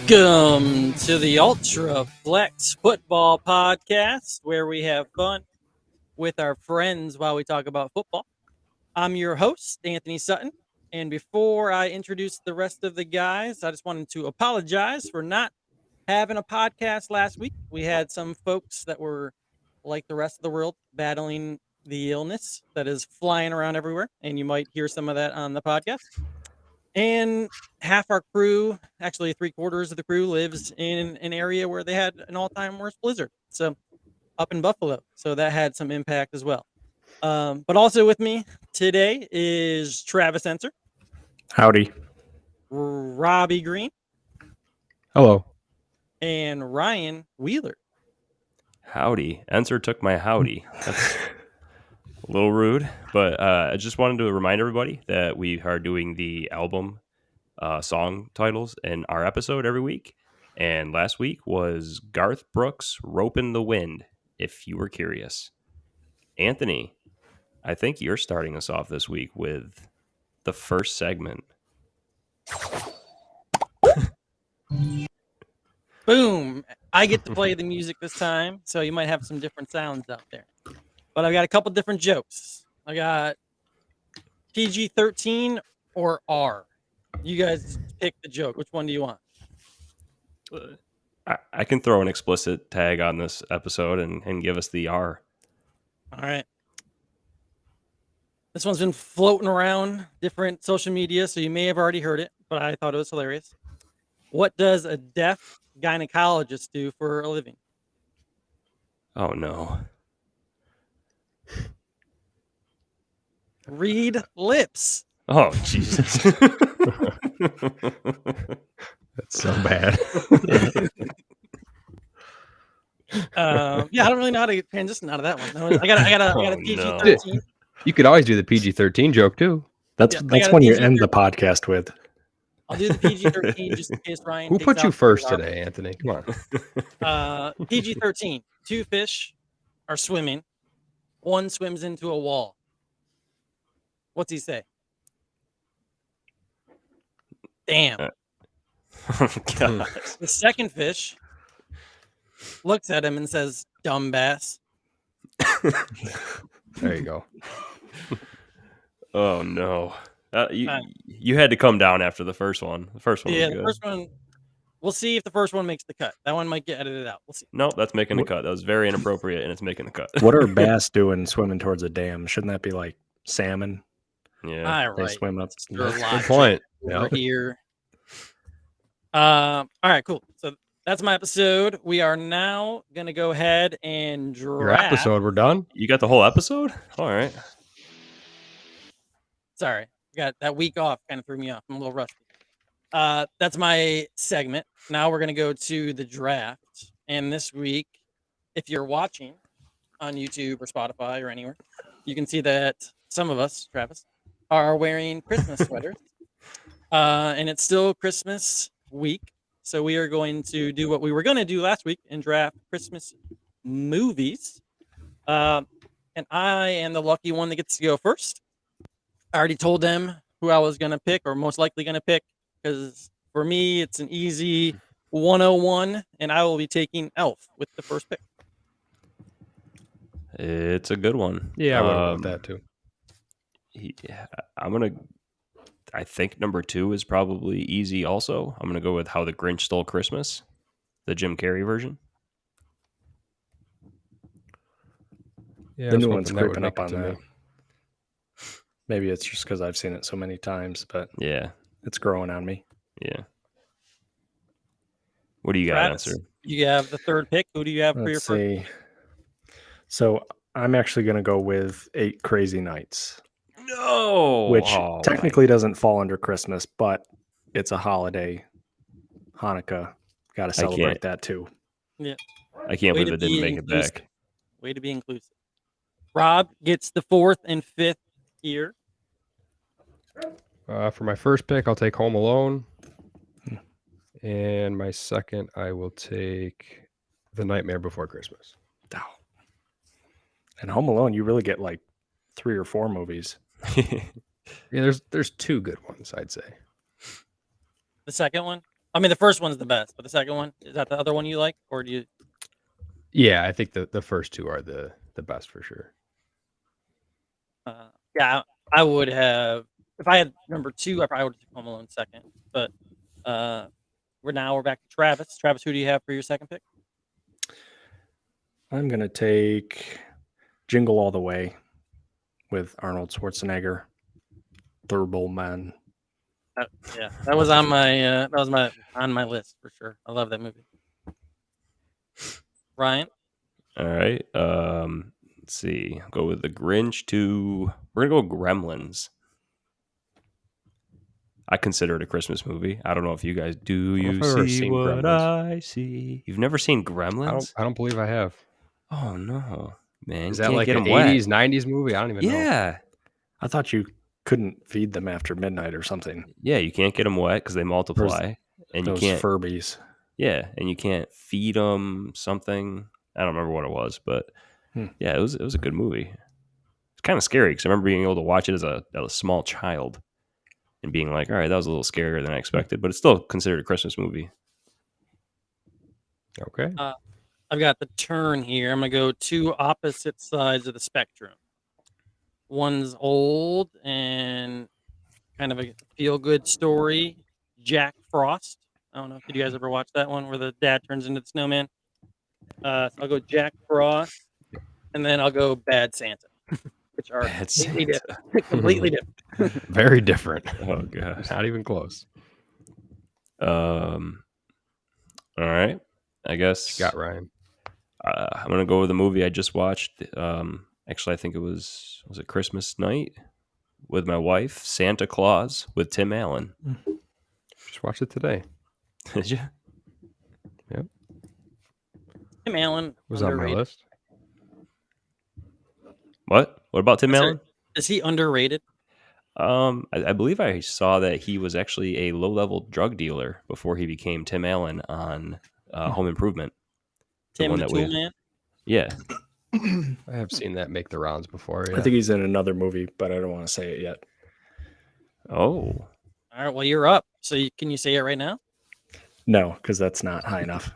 Welcome to the Ultraflex Football podcast, where we have fun with our friends while we talk about football. I'm your host, Anthony Sutton, and before I introduce the rest of the guys, I just wanted to apologize for not having a podcast last week. We had some folks that were, like the rest of the world, battling the illness that is flying around everywhere, and you might hear some of that on the podcast. And half our crew, actually 3/4 of the crew, lives in an area where they had an all-time worst blizzard. So up in Buffalo. So that had some impact as well. But also with me today is Travis Enser, Howdy. Robbie Green, Hello. and Ryan Wheeler. Howdy. Enser took my howdy. That's a little rude, but I just wanted to remind everybody that we are doing the album song titles in our episode every week. And last week was Garth Brooks' Rope in the Wind, if you were curious. Anthony, I think you're starting us off this week with the first segment. Boom. I get to play the music this time, so you might have some different sounds out there. But I've got a couple different jokes. I got PG-13 or R. You guys pick the joke. Which one do you want? I can throw an explicit tag on this episode and give us the R. All right. This one's been floating around different social media, so you may have already heard it, but I thought it was hilarious. What does a deaf gynecologist do for a living? Oh, no. Read lips. Oh, Jesus. That's so bad. Yeah, I don't really know how to transition out of that one. I got a PG-13. You could always do the PG-13 joke too. That's one you end the podcast with. I'll do the PG-13 just in case Ryan. Who takes put you out first the today, Anthony? Come on. PG-13. Two fish are swimming. One swims into a wall. What's he say? Damn. Oh, God. The second fish looks at him and says, "Dumb bass." There you go. Oh, no. You had to come down after the first one. The first one was Yeah, good. the first one. We'll see if the first one makes the cut. That one might get edited out. We'll see. Nope, that's making the cut. That was very inappropriate, and it's making the cut. What are bass doing swimming towards a dam? Shouldn't that be like salmon? Yeah. All They right. swim up. Your Good logic point. over Yep. here. All right, cool. So that's my episode. We are now gonna go ahead and draft. Your episode, we're done. You got the whole episode? All right. Sorry, got that week off. Kind of threw me off. I'm a little rusty. That's my segment. Now we're gonna go to the draft. And this week, if you're watching on YouTube or Spotify or anywhere, you can see that some of us, Travis, are wearing Christmas sweaters. And it's still Christmas week. So we are going to do what we were going to do last week and draft Christmas movies. And I am the lucky one that gets to go first. I already told them who I was going to pick, or most likely going to pick, because for me, it's an easy 101, and I will be taking Elf with the first pick. It's a good one. Yeah, I would have that too. I think number 2 is probably easy also. I'm going to go with How the Grinch Stole Christmas, the Jim Carrey version. Yeah, The new one's creeping up on that. Maybe it's just because I've seen it so many times, but Yeah. it's growing on me. Yeah. What do you got, Travis, Answer? you have the third pick. Who do you have for your Let's first? see. So I'm actually going to go with 8 Crazy Nights, No! which Oh, technically doesn't fall under Christmas, but it's a holiday. Hanukkah. Got to celebrate that too. I can't Way believe to it didn't be make it inclusive. back. Way to be inclusive. Rob gets the 4th and 5th here. For my first pick, I'll take Home Alone. And my second, I will take The Nightmare Before Christmas. Oh. And Home Alone, you really get like 3 or 4 movies. Yeah, there's 2 good ones, I'd say. The second one. I mean, the first one's the best, but the second one, is that the other one you like, or do you? Yeah, I think the first two are the best for sure. Yeah, I would have. If I had number 2, I probably would have took Home Alone second. But we're back to Travis. Travis, who do you have for your second pick? I'm going to take Jingle All the Way with Arnold Schwarzenegger. Turbo Man. Yeah, that was on my list for sure. I love that movie. Ryan? All right. Let's see. I'll go with The Grinch to. We're gonna go Gremlins. I consider it a Christmas movie. I don't know if you guys do. I don't know You if I've ever see seen what Gremlins. I see? You've never seen Gremlins? I don't believe I have. Oh no, man! Is You that can't like get an them wet. 80s, 90s movie? I don't even know. Yeah, I thought you couldn't feed them after midnight or something. yeah. You can't get them wet because they multiply, and you Those can't. Furbies. Yeah, and you can't feed them something. I don't remember what it was, but yeah, it was a good movie. It's kind of scary because I remember being able to watch it as a small child and being like, all right, that was a little scarier than I expected, but it's still considered a Christmas movie. Okay. I've got the turn here. I'm gonna go 2 opposite sides of the spectrum. One's old and kind of a feel-good story. Jack Frost. I don't know. Did you guys ever watch that one where the dad turns into the snowman? So I'll go Jack Frost, and then I'll go Bad Santa, which are Bad completely Santa. different. Completely different. Very different. Oh gosh. Not even close. All right. I guess Got Ryan. I'm gonna go with the movie I just watched. Actually, I think it was it Christmas night with my wife, Santa Claus with Tim Allen. Just watched it today. Did you? Yep. Tim Allen Was on my underrated. list. What? What about Tim Allen? Is he underrated? I believe I saw that he was actually a low-level drug dealer before he became Tim Allen on Home Improvement. Tim the Tool Man? Yeah. I have seen that make the rounds before. Yeah. I think he's in another movie, but I don't want to say it yet. Oh. All right, well, you're up. So can you say it right now? No, because that's not high enough.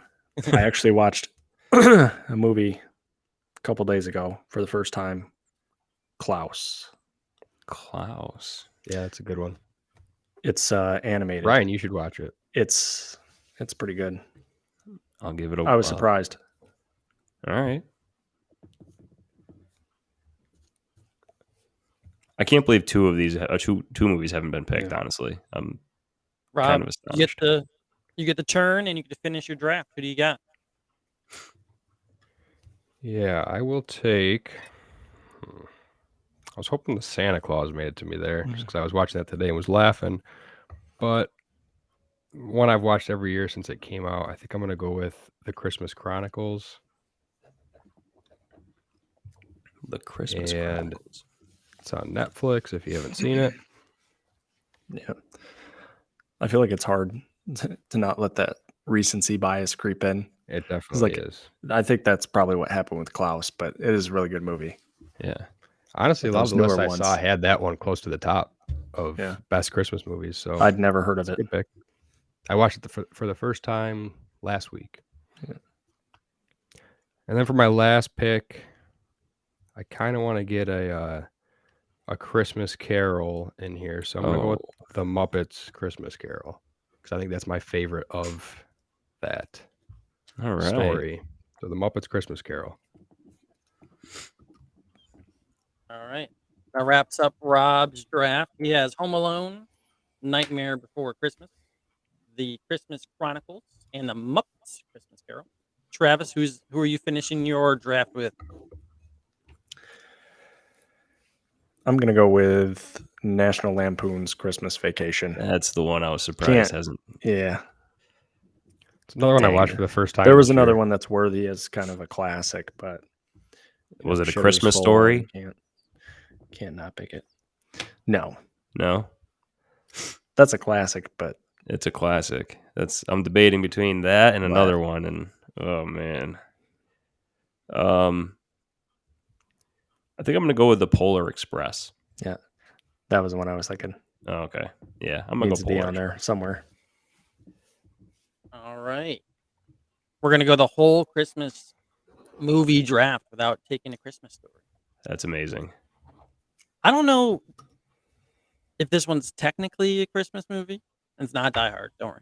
I actually watched a movie a couple days ago for the first time. Klaus. Yeah, that's a good one. It's animated. Ryan, you should watch it. It's pretty good. I'll give it a. I was surprised. All right. I can't believe two of these two movies haven't been picked. Yeah. Honestly, I'm Rob, kind of astonished. you get the turn and you get to finish your draft. Who do you got? Yeah, I will take. I was hoping the Santa Claus made it to me there just because I was watching that today and was laughing. But one I've watched every year since it came out, I think I'm going to go with The Christmas Chronicles. The Christmas And Chronicles. It's on Netflix if you haven't seen it. Yeah. I feel like it's hard to not let that recency bias creep in. It definitely like- is. I think that's probably what happened with Klaus, but it is a really good movie. Yeah. Honestly, a But lot of those the lists newer I ones- saw had that one close to the top of Yeah. best Christmas movies. So I'd never heard of it. good pick. I watched it for the first time last week. Yeah. And then for my last pick, I kind of want to get a Christmas Carol in here. So I'm going to go with the Muppets Christmas Carol because I think that's my favorite of that All right. story. So the Muppets Christmas Carol. All right. That wraps up Rob's draft. He has Home Alone, Nightmare Before Christmas, The Christmas Chronicles, and The Muppets Christmas Carol. Travis, who are you finishing your draft with? I'm going to go with National Lampoon's Christmas Vacation. That's the one I was surprised Can't- hasn't. Yeah. It's another one I Dang. watched for the first time. There was this another year. one that's worthy as kind of a classic, but Was it a Shitter's Christmas full, Story? Can't not pick it. No, No, that's a classic, but it's a classic. I'm debating between that and Wow. another one, and oh man. I think I'm gonna go with the Polar Express. that was the one I was thinking. Oh, okay, yeah, I'm gonna Needs go to be Polar on there somewhere. All right. We're going to go the whole Christmas movie draft without taking a Christmas story. That's amazing. I don't know if this one's technically a Christmas movie. It's not Die Hard. Don't worry.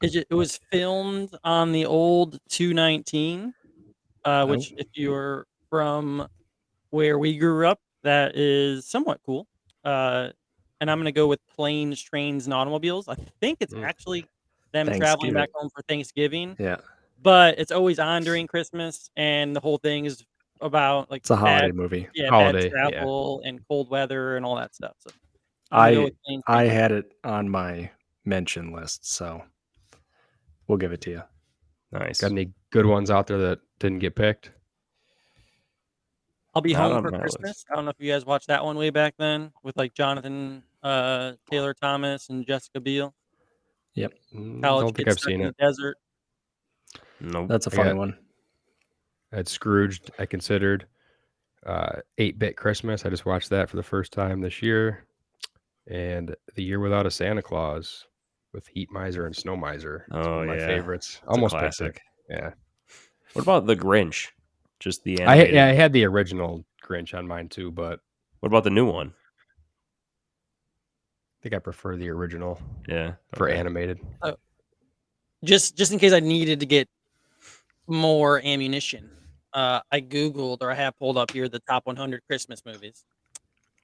It was filmed on the old 219, which, if you're from where we grew up, that is somewhat cool. And I'm going to go with planes, trains, and automobiles. I think it's actually them traveling back home for Thanksgiving. Yeah. But it's always on during Christmas, and the whole thing is about like It's a holiday bad, movie. Holiday, bad travel and cold weather and all that stuff. So I go with planes, I trains, had it on my mention list, so we'll give it to you. Nice. Got any good ones out there that didn't get picked? I'll be Not home on for my Christmas. list. I don't know if you guys watched that one way back then with like Jonathan Taylor Thomas and Jessica Biel. College Don't think kids I've stuck seen in it. the desert. Nope. That's a I funny got- one. I had Scrooged. I considered 8-Bit Christmas. I just watched that for the first time this year. And The Year Without a Santa Claus with Heat Miser and Snow Miser. It's Oh, one of my yeah. favorites. It's a Almost picked it. classic. Yeah. What about The Grinch? Just the I animated. had the original Grinch on mine too, but What about the new one? I think I prefer the original Yeah. for okay. animated. Just in case I needed to get more ammunition, I Googled, or I have pulled up here, the top 100 Christmas movies,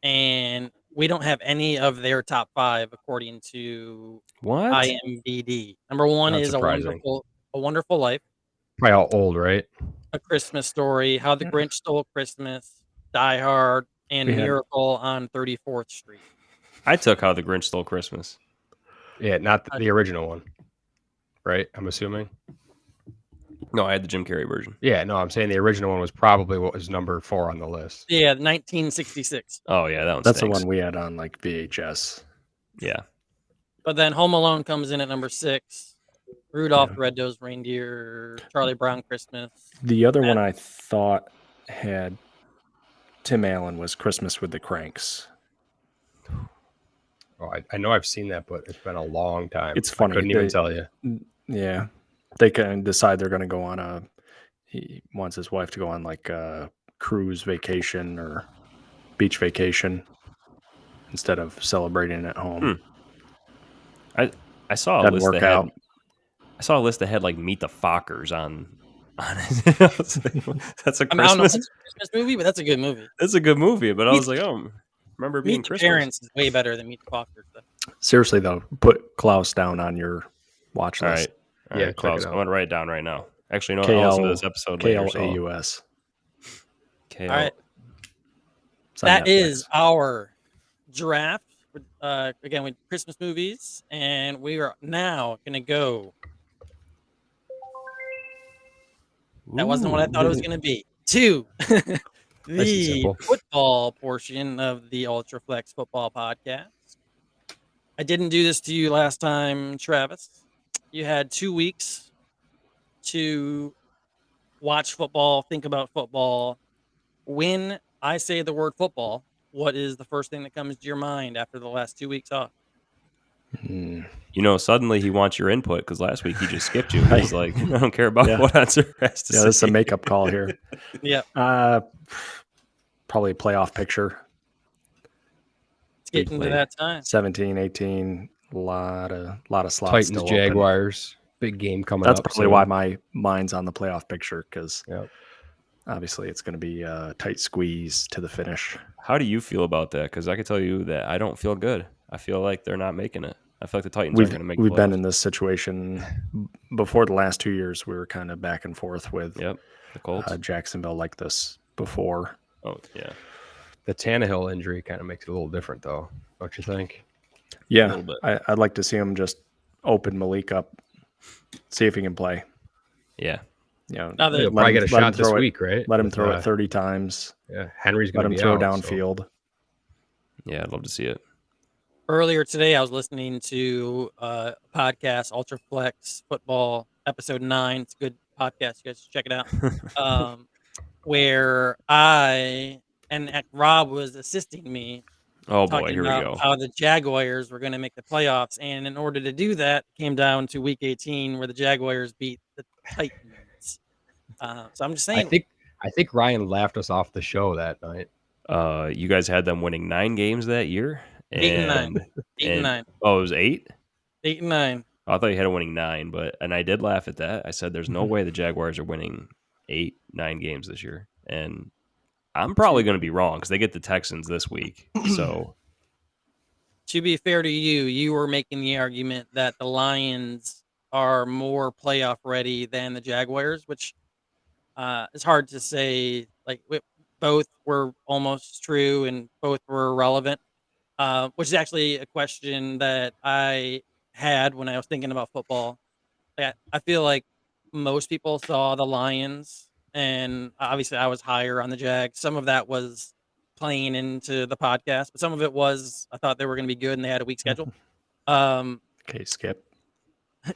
and we don't have any of their top 5 according to What? IMDb. Number 1 Not is surprising. A Wonderful Life, Probably all old, right? A Christmas Story, How the Grinch Stole Christmas, Die Hard, and We had- Miracle on 34th Street. I took How the Grinch Stole Christmas. Yeah, not the original one, right? I'm assuming. No, I had the Jim Carrey version. Yeah, no, I'm saying the original one was probably what was number 4 on the list. Yeah, 1966. Oh yeah, that one. That's stinks. the one we had on like VHS. Yeah. But then Home Alone comes in at number 6. Rudolph the Red-Nosed Reindeer, Charlie Brown Christmas. The other one I thought had Tim Allen was Christmas with the Cranks. Oh, I know I've seen that, but it's been a long time. It's funny. I couldn't even tell you. Yeah. They can decide they're going to go on he wants his wife to go on like a cruise vacation or beach vacation instead of celebrating at home. I saw a Doesn't list work that had, out. I saw a list that had like Meet the Fockers on it. I was like, that's a I mean, I don't know if Christmas. it's a Christmas movie, but that's a good movie. That's a good movie, but I Meet was like, oh, remember it being Meet the Christmas? Parents is way better than Meet the Fockers, though. Seriously, though, put Klaus down on your watch All list. right, all Yeah, right, check Klaus. it I'm out. gonna write it down right now. Actually, no, I'll listen to this episode later. So KLAUS. KL. All right. It's on That Netflix. is our draft. Again, with Christmas movies, and we are now going to go. That wasn't what I thought it was going to be. To the simple. football portion of the Ultraflex Football podcast. I didn't do this to you last time, Travis. You had 2 weeks to watch football, think about football. When I say the word football, what is the first thing that comes to your mind after the last 2 weeks off? Mm. You know, suddenly he wants your input because last week he just skipped you. Right. He's like, I don't care about Yeah. what answer has to Yeah, say. this is a makeup call here. Yeah, Probably a playoff picture. it's getting to that time. 17, 18, lot of slots Titans, still open. Jaguars, big game coming That's up. probably why my mind's on the playoff picture because Yep. obviously it's going to be a tight squeeze to the finish. How do you feel about that? Because I can tell you that I don't feel good. I feel like they're not making it. I feel like the Titans aren't going to make We've the been playoffs. in this situation before. The last 2 years we were kind of back and forth with Yep, the Colts. Jacksonville like this before. Oh, yeah. The Tannehill injury kind of makes it a little different, though. Don't you think? Yeah, little bit. I'd like to see him just open Malik up, see if he can play. Yeah. You know, Now that- He'll let probably him- get a let him shot this throw it- week, right? Let him With, throw it 30 times. Yeah, Henry's Let going to him be throw out, so- downfield. Yeah, I'd love to see it. Earlier today, I was listening to a podcast, Ultraflex Football, episode 9. It's a good podcast. You guys should check it out. Where Rob was assisting me Oh boy, talking here we about go. how the Jaguars were going to make the playoffs, and in order to do that, it came down to Week 18 where the Jaguars beat the Titans. So I'm just I saying, think Ryan laughed us off the show that night. You guys had them winning 9 games that year, 8-9, and 8-9, oh, it was 8. 8-9. I thought you had them winning 9, and I did laugh at that. I said, "There's no way the Jaguars are winning 8-9 games this year," and I'm probably going to be wrong because they get the Texans this week. So To be fair to you, you were making the argument that the Lions are more playoff ready than the Jaguars, which is hard to say. Like both were almost true and both were relevant, which is actually a question that I had when I was thinking about football. I feel like most people saw the Lions, and obviously I was higher on the Jags. Some of that was playing into the podcast, but some of it was I thought they were going to be good and they had a weak schedule. Okay, Skip.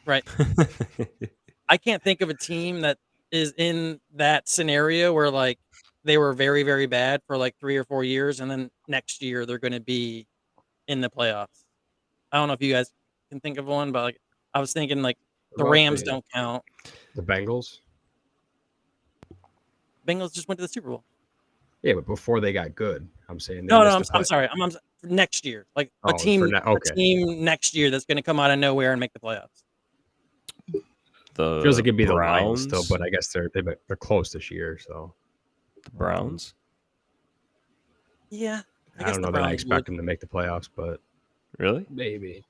Right. I can't think of a team that is in that scenario where like they were very, very bad for like 3 or 4 years, and then next year they're going to be in the playoffs. I don't know if you guys can think of one, but like I was thinking like the What about Rams don't count. the Bengals? Bengals just went to the Super Bowl. Yeah, but before they got good, I'm saying they No, missed I'm the sorry. I'm for next year. Like a Oh, team, okay. a team next year that's going to come out of nowhere and make the playoffs. the Feels like it'd be the Lions Browns still, but I guess they're close this year. So the Browns. Yeah, I guess don't the know that I Browns expect would. them to make the playoffs, but Really? maybe.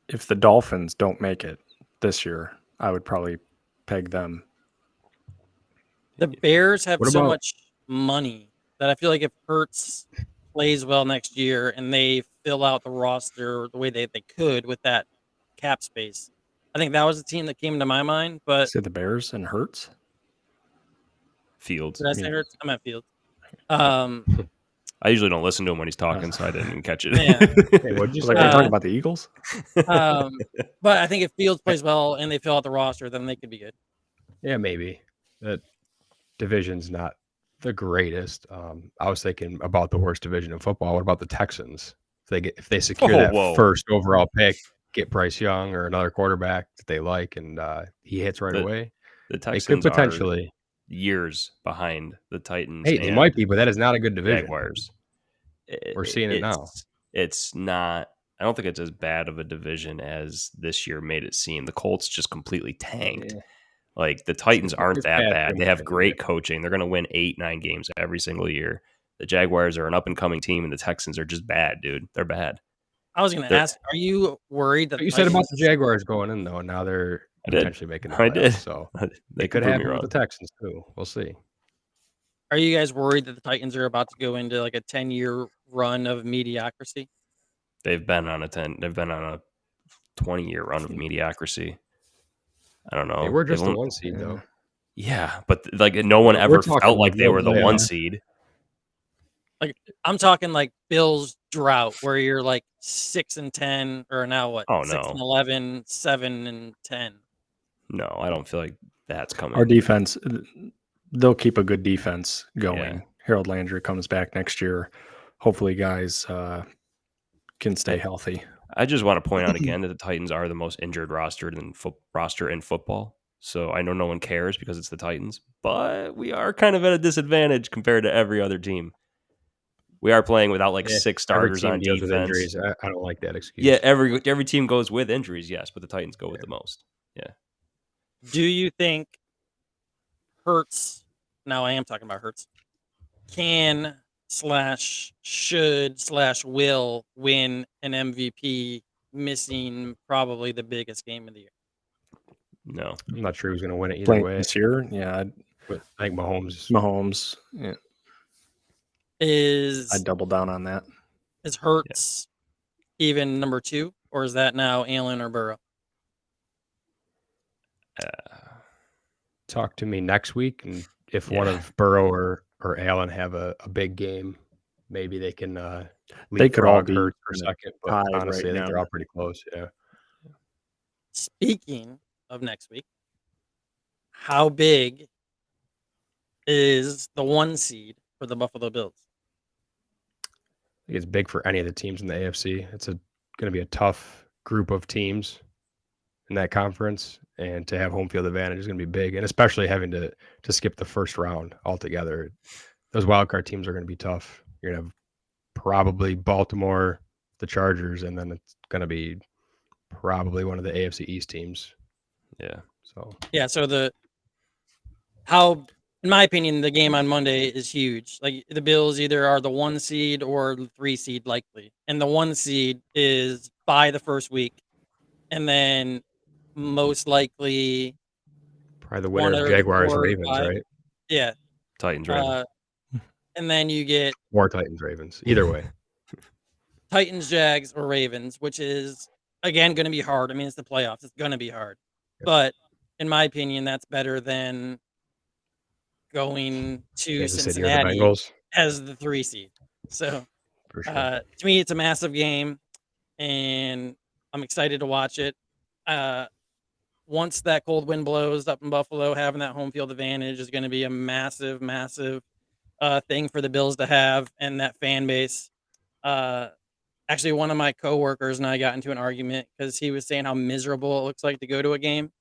If the Dolphins don't make it this year, I would probably peg them. The Bears have What so about- much money that I feel like if Hurts plays well next year and they fill out the roster the way they could with that cap space, I think that was the team that came to my mind. But Say the Bears and Hurts. Fields. did I say Hurts? I'm at Fields. Um, I usually don't listen to him when he's talking, so I didn't even catch it. Yeah. Hey, what'd you Like, say? are you talking about the Eagles? But I think if Fields plays well and they fill out the roster, then they could be good. Yeah, maybe. That division's not the greatest. I was thinking about the worst division in football. What about the Texans? If they secure that Whoa. first overall pick, get Bryce Young or another quarterback that they like, and he hits right away, The they could Texans potentially. are years behind the Titans. Hey, they and might be, but that is not a good division. Jaguars. We're seeing it now. It's not. I don't think it's as bad of a division as this year made it seem. The Colts just completely tanked. Yeah. Like the Titans aren't It's that bad bad. pretty They much have every great year. coaching. They're going to win 8-9 games every single year. The Jaguars are an up and coming team, and the Texans are just bad, dude. They're bad. I was going to They're- ask, are you worried that But you said about the Jaguars going in though, and now they're I did. potentially making the I playoffs. did. So They it could prove me happen wrong. with the Texans too. We'll see. Are you guys worried that the Titans are about to go into like a 10-year run of mediocrity? They've been on a 20-year run of mediocrity. I don't know. They were just They've the only- one seed though. Yeah, but like no one We're ever talking felt like like they were the real one playoff. seed. I'm talking like Bills drought, where you're like 6-10, or now what? Oh, 6-11, 7-10. No, I don't feel like that's coming. Our defense, they'll keep a good defense going. Yeah. Harold Landry comes back next year. Hopefully, guys can stay healthy. I just want to point out again that the Titans are the most injured roster in football. So I know no one cares because it's the Titans, but we are kind of at a disadvantage compared to every other team. We are playing without like Yeah, 6 every starters team on deals defense. with injuries. I don't like that excuse. Yeah, every team goes with injuries, yes, but the Titans go with the most. Yeah. Do you think Hurts, now I am talking about Hurts, can / should / will win an MVP, missing probably the biggest game of the year? No. I'm not sure who's going to win it either Playing way. this year, yeah, But I think Mahomes. Mahomes. Yeah, Is I'd double down on that. Hurts even number 2, or is that now Allen or Burrow? Talk to me next week, and if one Yeah. of Burrow or Allen have a big game, maybe they can. They could all leapfrog be Hurts for in a second, but tie honestly, right I think now. they're all pretty close. Yeah. Speaking of next week, how big is the 1 seed for the Buffalo Bills? think it's big for any of the teams in the AFC. It's going to be a tough group of teams in that conference, and to have home field advantage is going to be big, and especially having to skip the first round altogether. Those wildcard teams are going to be tough. You're going to have probably Baltimore, the Chargers, and then it's going to be probably one of the AFC East teams. Yeah. So In my opinion, the game on Monday is huge. Like the Bills either are the 1 seed or the 3 seed likely. And the 1 seed is by the first week. And then most likely probably the one winner of of the Jaguars 4 or Ravens, 5. right? Yeah. Titans, Ravens. And then you get Or Titans Ravens. Either way. Titans, Jags, or Ravens, which is again going to be hard. I mean, it's the playoffs. It's going to be hard. Yep. But in my opinion, that's better than going to Kansas City or the Cincinnati Bengals. as the 3 seed. So For sure. to me, it's a massive game, and I'm excited to watch it. Once that cold wind blows up in Buffalo, having that home field advantage is going to be a massive, massive thing for the Bills to have and that fan base. Actually, one of my coworkers and I got into an argument because he was saying how miserable it looks like to go to a game.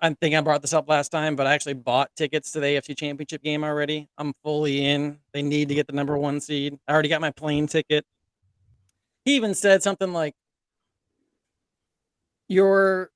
I think I brought this up last time, but I actually bought tickets to the AFC Championship game already. I'm fully in. They need to get the number 1 seed. I already got my plane ticket. He even said something like, "You're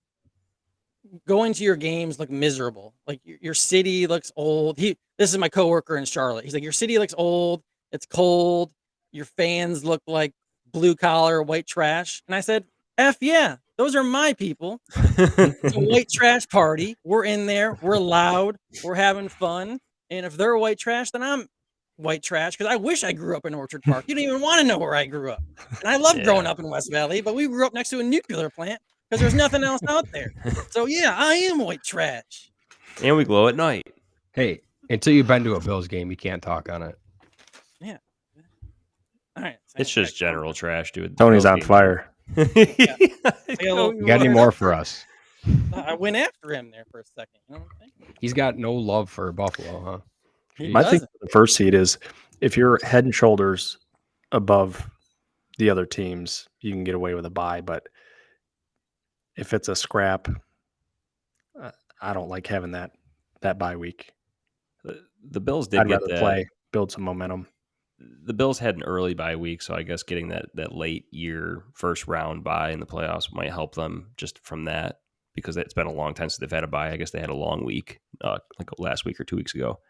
going to your games look miserable. Like your city looks old." This is my coworker in Charlotte. He's like, "Your city looks old. It's cold. Your fans look like blue collar white trash." And I said, "F yeah, those are my people. It's a white trash party. We're in there. We're loud. We're having fun. And if they're white trash, then I'm white trash because I wish I grew up in Orchard Park. You don't even want to know where I grew up. And I love growing up in West Valley, but we grew up next to a nuclear plant because there's nothing else out there. So yeah, I am white trash." And we glow at night. Hey, until you've been to a Bills game, you can't talk on it. Yeah. All right. It's just general trash, dude. Tony's Bills on game. fire. You got any more for us? I went after him there for a second. You know what I'm saying? He's got no love for Buffalo, huh? He My thing doesn't. for the first seed is if you're head and shoulders above the other teams, you can get away with a bye. But if it's a scrap, I don't like having that bye week. The Bills did I'd get rather that. play, build some momentum. The Bills had an early bye week, so I guess getting that late year first round bye in the playoffs might help them just from that, because it's been a long time since they've had a bye. I guess they had a long week, like last week or 2 weeks ago.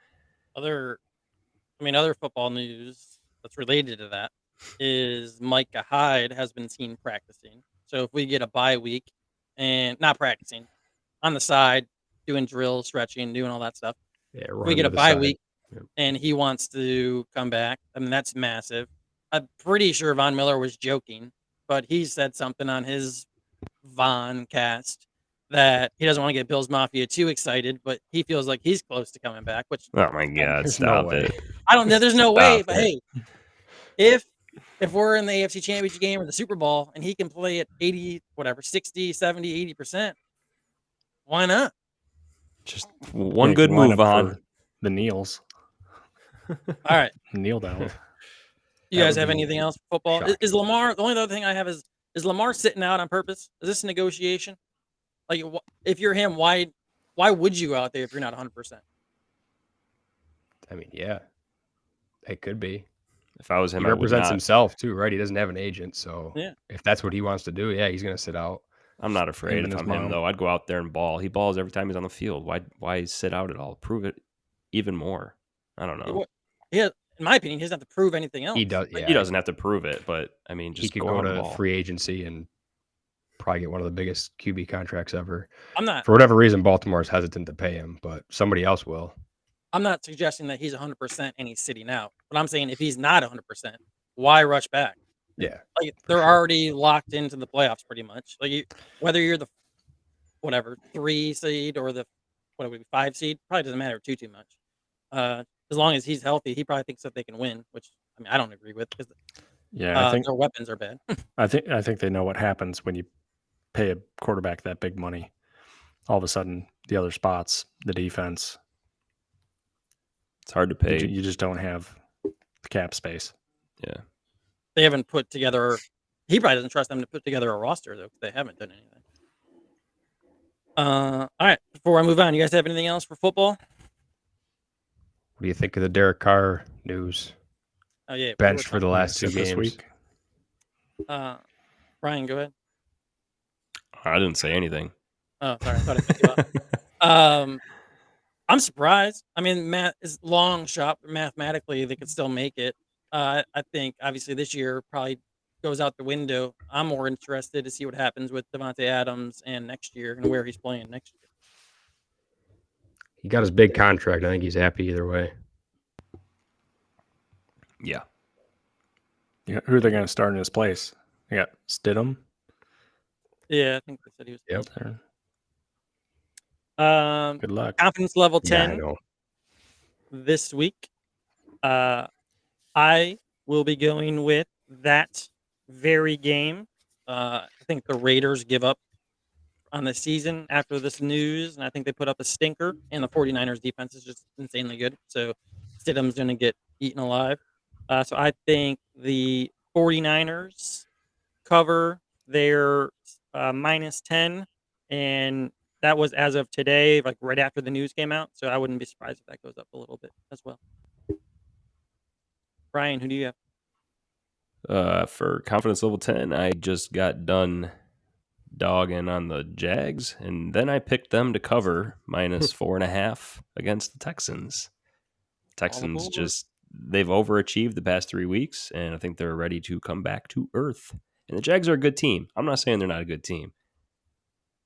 Other football news that's related to that is Micah Hyde has been seen practicing. So if we get a bye week and not practicing on the side, doing drills, stretching, doing all that stuff. Yeah, If we get a to the bye side. week Yep. and he wants to come back, I mean, that's massive. I'm pretty sure Von Miller was joking, but he said something on his Von cast that he doesn't want to get Bills Mafia too excited, but he feels like he's close to coming back, which Oh my God, There's stop no way. it. I don't know. There's no way, Stop but it. hey, if we're in the AFC Championship game or the Super Bowl and he can play at 80, whatever, 60, 70, 80%, why not? Just one Yeah, good you line move up on. for the kneels. All right. Kneel down. You That guys would have be anything else for football? Is shocking. Lamar, the only other thing I have is Lamar sitting out on purpose? Is this a negotiation? Like, if you're him, why would you go out there if you're not 100%? I mean, yeah, it could be. If I was him, He I would represents not. himself too, right? He doesn't have an agent, so Yeah. if that's what he wants to do, yeah, he's going to sit out. I'm not afraid and if his I'm him, mom. though. I'd go out there and ball. He balls every time he's on the field. Why sit out at all? Prove it even more. I don't know. Yeah, in my opinion, he doesn't have to prove anything else. He does. Like, Yeah, He doesn't have to prove it, but I mean, he just could go go out and to ball. free agency and probably get one of the biggest QB contracts ever. I'm not For whatever reason, Baltimore's hesitant to pay him, but somebody else will. I'm not suggesting that he's 100% and he's sitting out, but I'm saying if he's not 100%, why rush back? Yeah, Like they're sure. already locked into the playoffs pretty much. Like whether you're the 3 seed or the 5 seed, probably doesn't matter too much. As long as he's healthy, he probably thinks that they can win, which I mean I don't agree with because Yeah, I think their weapons are bad. I think they know what happens when you pay a quarterback that big money. All of a sudden, the other spots, the defense, It's hard to pay. you just don't have the cap space. Yeah. They haven't put together. He probably doesn't trust them to put together a roster though, because they haven't done anything. All right. Before I move on, you guys have anything else for football? What do you think of the Derek Carr news? Oh yeah, Benched for the last two Sit this games. week. Ryan, go ahead. I didn't say anything. Oh, sorry, I thought I cut you off. I'm surprised. I mean, math is long shot, but mathematically they could still make it. I think obviously this year probably goes out the window. I'm more interested to see what happens with Devontae Adams and next year and where he's playing next year. He got his big contract. I think he's happy either way. Yeah. Yeah, who are they going to start in his place? They got Stidham. Yeah, I think they said he was. Yep. There. Good luck. Confidence level Yeah, I 10 know. this week. I will be going with that very game. I think the Raiders give up on the season after this news, and I think they put up a stinker, and the 49ers defense is just insanely good. So Stidham's going to get eaten alive. So I think the 49ers cover their minus 10, and that was as of today, like right after the news came out. So I wouldn't be surprised if that goes up a little bit as well. Brian, who do you have? For confidence level 10, I just got done dogging on the Jags, and then I picked them to cover minus 4.5 against the Texans. Texans they've overachieved the past 3 weeks, and I think they're ready to come back to earth. And the Jags are a good team. I'm not saying they're not a good team.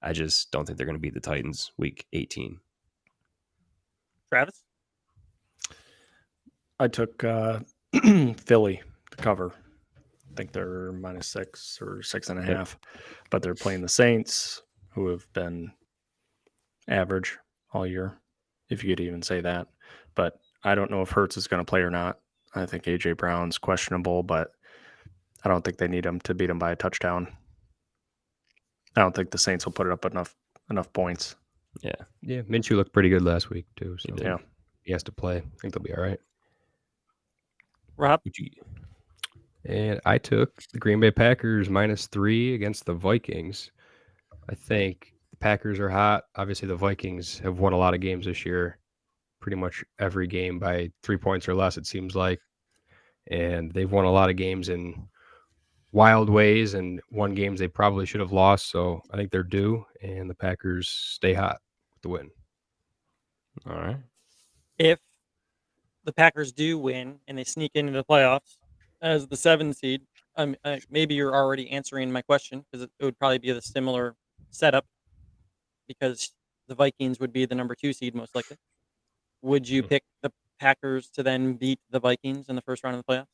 I just don't think they're going to beat the Titans week 18. Travis? I took Philly to cover. I think they're minus 6 or 6.5, but they're playing the Saints, who have been average all year, if you could even say that. But I don't know if Hurts is going to play or not. I think A.J. Brown's questionable, but I don't think they need him to beat him by a touchdown. I don't think the Saints will put up enough points. Yeah, Minshew looked pretty good last week too. So Yeah, he has to play. I think they'll be all right. Rob? And I took the Green Bay Packers minus 3 against the Vikings. I think the Packers are hot. Obviously, the Vikings have won a lot of games this year. Pretty much every game by 3 points or less, it seems like. And they've won a lot of games in wild ways and won games they probably should have lost. So I think they're due, and the Packers stay hot with the win. All right. If the Packers do win and they sneak into the playoffs as the 7 seed, maybe you're already answering my question, because it would probably be the similar setup, because the Vikings would be the number 2 seed most likely. Would you pick the Packers to then beat the Vikings in the first round of the playoffs?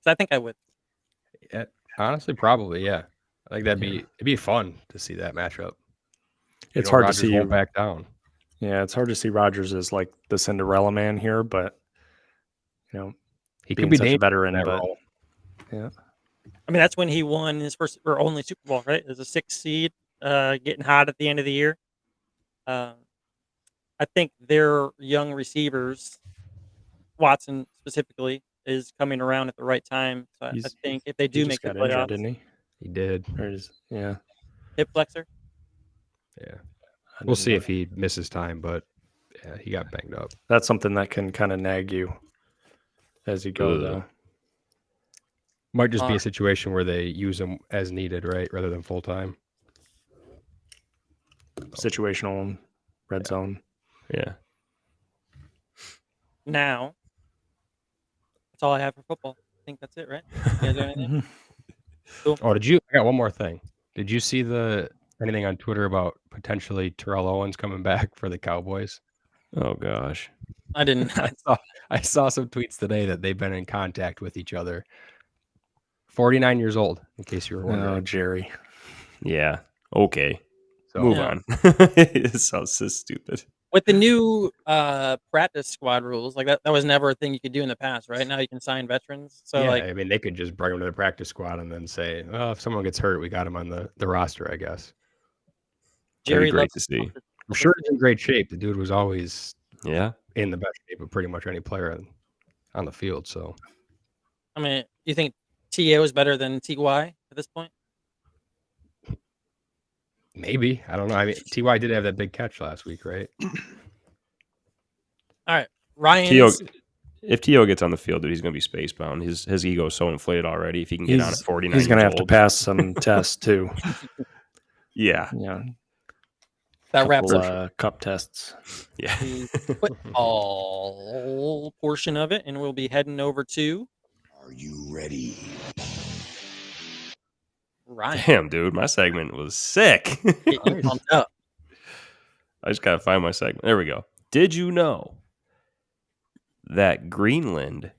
So I think I would. Yeah, honestly, probably, yeah. I think it'd be fun to see that matchup. It's hard Rodgers to see won't back down. Yeah, it's hard to see Rodgers as like the Cinderella man here, but he being could be such a veteran, in that but role. Yeah. I mean, that's when he won his first or only Super Bowl, right? As a 6th seed, getting hot at the end of the year. I think their young receivers, Watson specifically, is coming around at the right time. So I think if they do make the playoffs, injured, didn't he? He did. Hip flexor. Yeah, we'll see if he misses time, but yeah, he got banged up. That's something that can kind of nag you as you go, though. Might just be a situation where they use him as needed, right, rather than full time. Situational red zone. Yeah. Now, that's all I have for football. I think that's it, right? You guys got anything? Cool. Oh, I got one more thing. Did you see anything on Twitter about potentially Terrell Owens coming back for the Cowboys? Oh gosh. I didn't. I saw some tweets today that they've been in contact with each other. 49 years old, in case you were wondering. Oh, Jerry. Yeah. Okay. So, Move on. It sounds so stupid. With the new practice squad rules, like that was never a thing you could do in the past, right? Now you can sign veterans. So yeah, I mean, they could just bring him to the practice squad and then say, well, if someone gets hurt, we got him on the roster, I guess. Jerry, That'd be great to see. I'm sure he's in great shape. The dude was always in the best shape of pretty much any player on the field. So I mean, you think T.O. is better than T.Y. at this point? Maybe. I don't know. I mean, Ty did have that big catch last week, right? All right, Ryan's. If T.O. gets on the field, dude, he's going to be space bound. His ego is so inflated already. If he can get on at 49 he's going years to have to old. pass some tests too. Yeah. Yeah. That wraps Couple, up cup tests. Yeah. the football portion of it, and we'll be heading over to Are you ready? Ryan. Damn, dude, my segment was sick. Get you pumped up. I just got to find my segment. There we go. Did you know that Greenland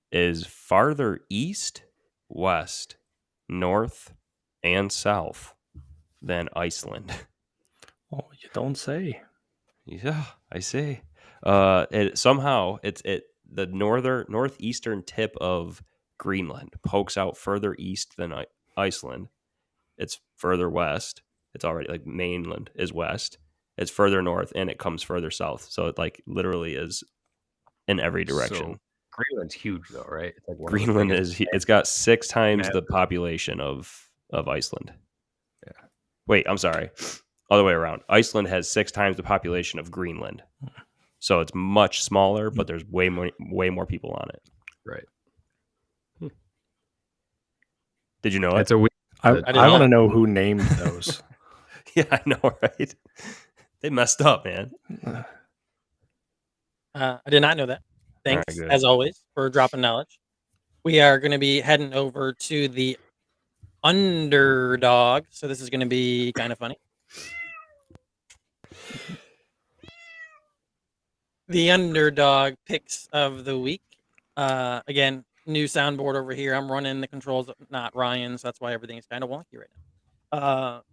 is farther east, west, north, and south than Iceland? Oh, you don't say. Yeah, I see. The northeastern tip of Greenland pokes out further east than Iceland. It's further west. It's already like mainland is west. It's further north and it comes further south. So it like literally is in every direction. So, Greenland's huge, though, right? It's like one Greenland of the biggest. it's got 6 times the Massive. population of Iceland. Yeah. Wait, I'm sorry. Other way around. Iceland has 6 times the population of Greenland. So it's much smaller, but there's way more people on it. Right. Did you know it? It's a weird. I did want not. to know who named those. Yeah, I know, right? They messed up, man. I did not know that. Thanks, All right, good. as always, for dropping knowledge. We are going to be heading over to the underdog. So this is going to be kind of funny. The underdog picks of the week. Again, new soundboard over here. I'm running the controls, not Ryan's. That's why everything is kind of wonky right now.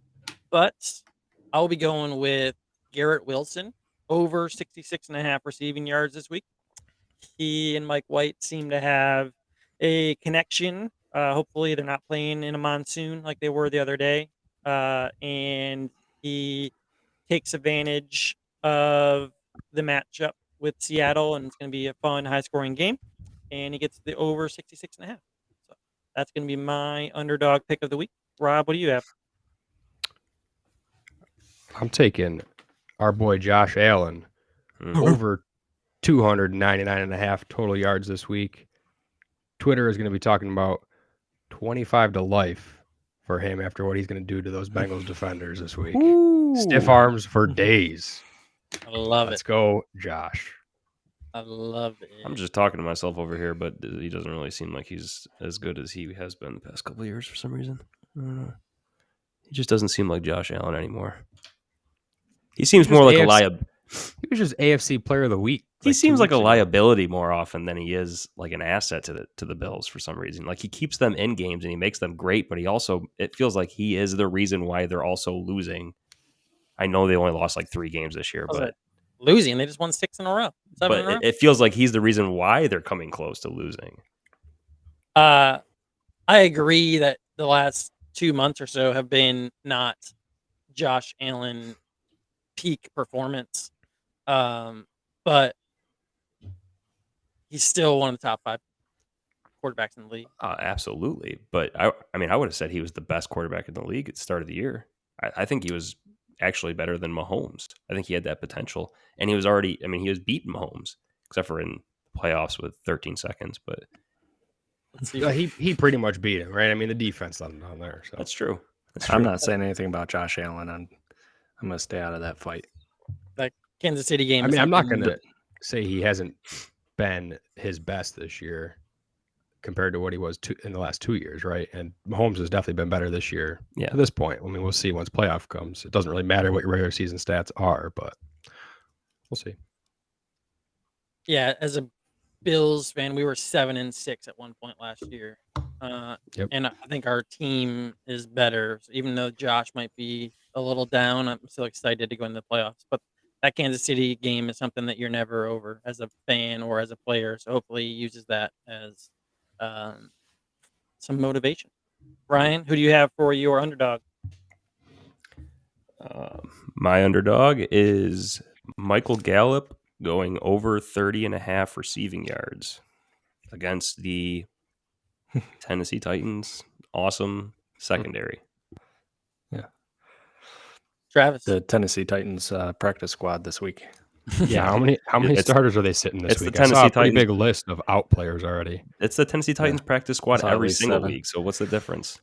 But I'll be going with Garrett Wilson over 66.5 receiving yards this week. He and Mike White seem to have a connection. Hopefully, they're not playing in a monsoon like they were the other day. And he takes advantage of the matchup with Seattle, and it's going to be a fun, high-scoring game. And he gets the over 66.5. So that's going to be my underdog pick of the week. Rob, what do you have? I'm taking our boy Josh Allen over 299.5 total yards this week. Twitter is going to be talking about 25 to life for him after what he's going to do to those Bengals defenders this week. Stiff arms for days. I love Let's it. go, Josh. I love it. I'm just talking to myself over here, but he doesn't really seem like he's as good as he has been the past couple of years for some reason. I don't know. He just doesn't seem like Josh Allen anymore. He seems more like a liability. He was just AFC Player of the Week. He seems like a liability more often than he is like an asset to the Bills for some reason. Like he keeps them in games and he makes them great, but it feels like he is the reason why they're also losing. I know they only lost like 3 games this year, but losing, they just won 6 in a row. 7 in a row. It feels like he's the reason why they're coming close to losing. I agree that the last 2 months or so have been not Josh Allen peak performance, but he's still one of the top 5 quarterbacks in the league. Absolutely, but I would have said he was the best quarterback in the league at the start of the year. I think he was actually better than Mahomes. I think he had that potential, and he was beating Mahomes except for in the playoffs with 13 seconds. But he pretty much beat him, right? I mean, the defense let him down there. So that's true. I'm not saying anything about Josh Allen. I'm going to stay out of that fight. That Kansas City game. I mean, I'm not going to say he hasn't been his best this year compared to what he was in the last 2 years, right? And Mahomes has definitely been better this year. Yeah. At this point, I mean, we'll see once playoff comes. It doesn't really matter what your regular season stats are, but we'll see. Yeah, as a Bills fan, we were 7-6 at one point last year. Yep. And I think our team is better. So even though Josh might be a little down, I'm still excited to go into the playoffs. But that Kansas City game is something that you're never over as a fan or as a player. So hopefully he uses that as some motivation. Ryan, who do you have for your underdog? My underdog is Michael Gallup going over 30.5 receiving yards against the Tennessee Titans, awesome secondary. Travis. The Tennessee Titans practice squad this week. Yeah, how many It's- starters are they sitting this it's the week? I saw a Tennessee pretty Titans. big list of out players already. It's the Tennessee Titans practice squad saw at every least single 7. week. So what's the difference?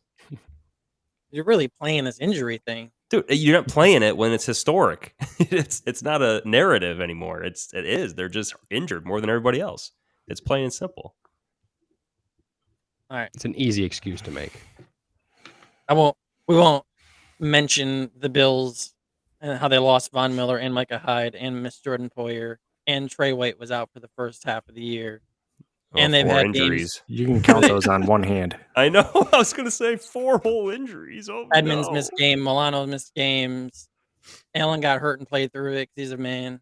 You're really playing this injury thing. Dude, you're not playing it when it's historic. It's not a narrative anymore. It is. They're just injured more than everybody else. It's plain and simple. All right. It's an easy excuse to make. We won't mention the Bills and how they lost Von Miller and Micah Hyde and Miss Jordan Poyer, and Trey White was out for the first half of the year. And they've 4 had injuries. You can count those on one hand. I know. I was going to say 4 whole injuries. Oh, Edmonds no. missed game. Milano missed games. Allen got hurt and played through it because he's a man.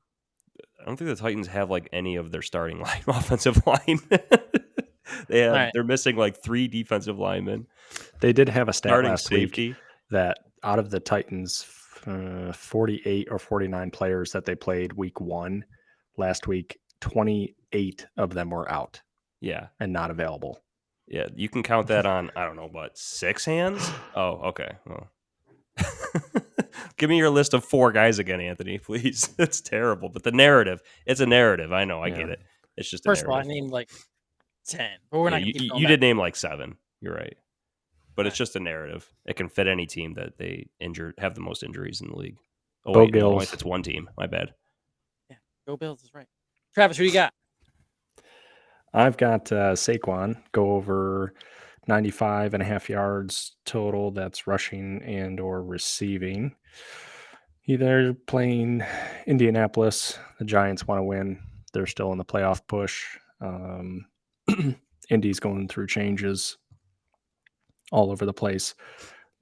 I don't think the Titans have like any of their starting offensive line. They're missing like 3 defensive linemen. They did have a stat Starting last safety. week that out of the Titans' 48 or 49 players that they played week 1 last week, 28 of them were out Yeah. and not available. Yeah. You can count that on, I don't know, what, 6 hands? Oh, okay. Well. Give me your list of 4 guys again, Anthony, please. It's terrible. But the narrative, it's a narrative. I know. I get it. It's just First a of all, I narrative. named like 10. But we're not going to keep going You back. did name like 7. You're right. But it's just a narrative. It can fit any team that they have the most injuries in the league. Oh, wait, no, Gills. it's one team. My bad. Yeah, go Bills is right. Travis, who you got? I've got Saquon go over 95 and a half yards total. That's rushing and or receiving. They're playing Indianapolis. The Giants want to win. They're still in the playoff push. Indy's going through changes all over the place.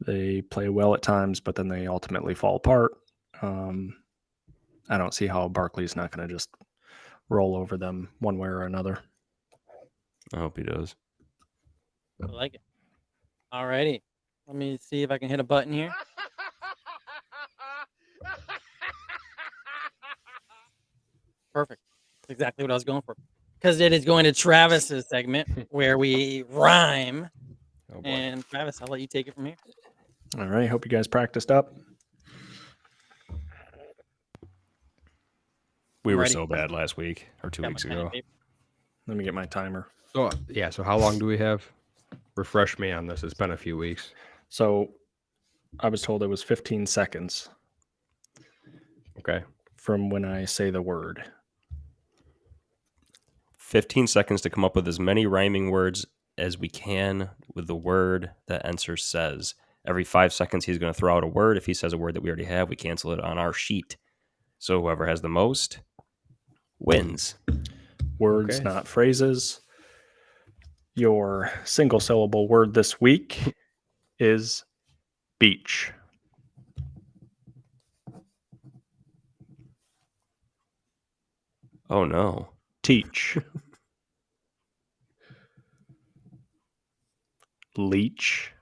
They play well at times, but then they ultimately fall apart. I don't see how Barkley's not going to just roll over them one way or another. I hope he does. I like it. All righty. Let me see if I can hit a button here. Perfect. That's exactly what I was going for. Because it is going to Travis's segment where we rhyme. Oh boy. And Travis, I'll let you take it from here. All right. Hope you guys practiced up. We were Ready. so bad last week or 2 Got my weeks pen and ago. paper. Let me get my timer. So how long do we have? Refresh me on this. It's been a few weeks. So I was told it was 15 seconds Okay. from when I say the word. 15 seconds to come up with as many rhyming words as we can with the word that Enser says. Every 5 seconds, he's going to throw out a word. If he says a word that we already have, we cancel it on our sheet. So whoever has the most wins. Words, Okay. not phrases. Your single syllable word this week is beach. Oh, no. Teach. Leech.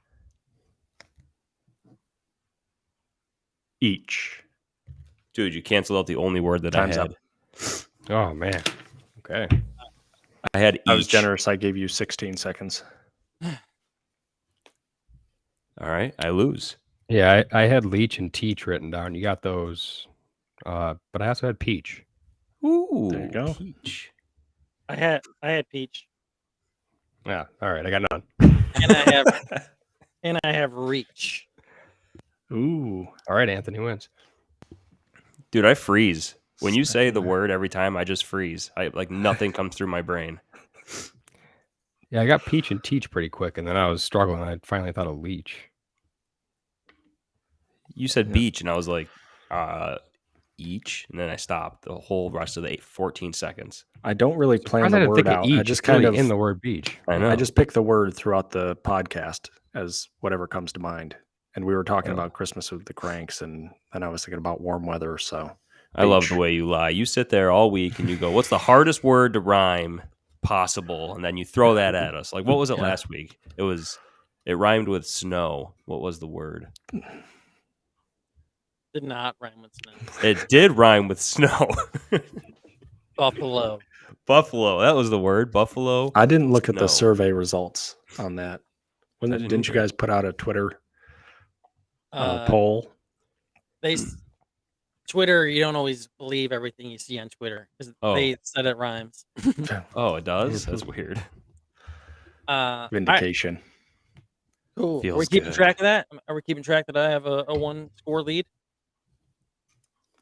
Each. Dude, you canceled out the only word that Time's I had. up. Oh man. Okay. I had each. I was generous. I gave you 16 seconds. All right, I lose. Yeah, I had leech and teach written down. You got those. But I also had peach. Ooh, There you go. peach. I had peach. Yeah. All right. I got none. And I have reach. Ooh. All right. Anthony wins. Dude, I freeze. When you say the word every time, I just freeze. Like nothing comes through my brain. Yeah, I got peach and teach pretty quick, and then I was struggling. I finally thought of leech. You said beach, and I was like, each, and then I stopped the whole rest of the 14 seconds. I don't really plan I the didn't word think of out. each. I just It's kind really of in the word beach. I know. I just pick the word throughout the podcast as whatever comes to mind. And we were talking Oh. about Christmas with the cranks, and then I was thinking about warm weather. So I love beach. the way you lie. You sit there all week and you go, what's the hardest word to rhyme possible? And then you throw that at us. Like, what was it last week? It rhymed with snow. What was the word? Did not rhyme with snow. It did rhyme with snow. Buffalo. Buffalo. That was the word. Buffalo. I didn't look at No. the survey results on that. Didn't you either. guys put out a Twitter Uh, poll? Twitter, you don't always believe everything you see on Twitter because they said it rhymes. Oh, it does? That's weird. All right, Vindication. cool. Are we Feels keeping good. track of that? Are we keeping track that I have a 1-score lead?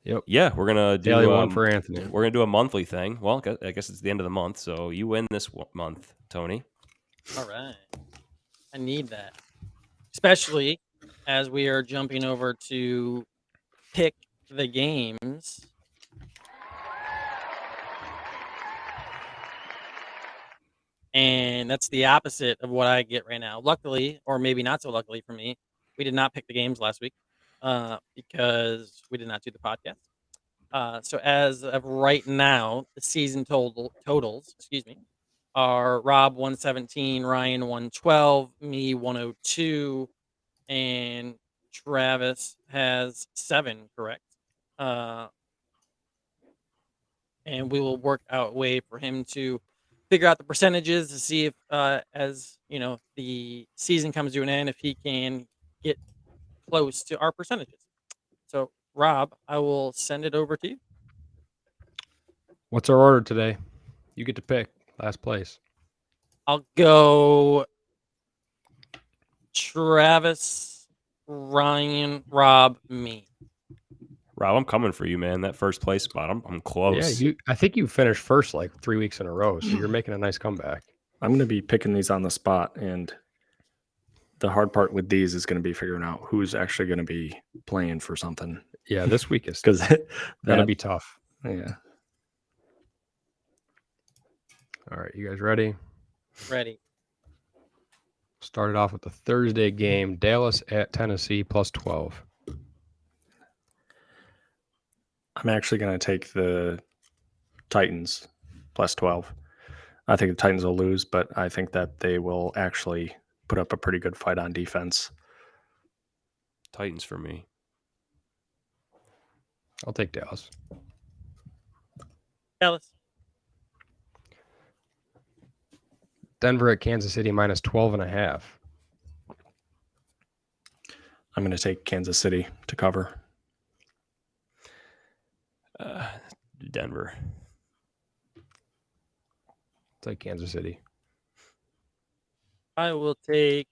Yep. Yeah, we're gonna do Daily one for Anthony. We're gonna do a monthly thing. Well, I guess it's the end of the month, so you win this month, Tony. All right. I need that, especially as we are jumping over to pick the games. And that's the opposite of what I get right now. Luckily, or maybe not so luckily for me, we did not pick the games last week because we did not do the podcast. So as of right now, the season totals, are Rob 117, Ryan 112, me 102, and Travis has 7 correct. And we will work out a way for him to figure out the percentages to see if, as you know, the season comes to an end, if he can get close to our percentages. So, Rob, I will send it over to you. What's our order today? You get to pick last place. I'll go Travis, Ryan, Rob, me. Rob, I'm coming for you, man. That first place spot. I'm close. Yeah, I think you finished first like 3 weeks in a row, so you're making a nice comeback. I'm going to be picking these on the spot, and the hard part with these is going to be figuring out who's actually going to be playing for something. Yeah, this week is Because gonna be tough. Yeah. All right, you guys ready? Ready. Started off with the Thursday game, Dallas at Tennessee plus 12. I'm actually going to take the Titans plus 12. I think the Titans will lose, but I think that they will actually put up a pretty good fight on defense. Titans for me. I'll take Dallas. Dallas. Denver at Kansas City minus 12.5. I'm going to take Kansas City to cover. Denver. Take Kansas City. I will take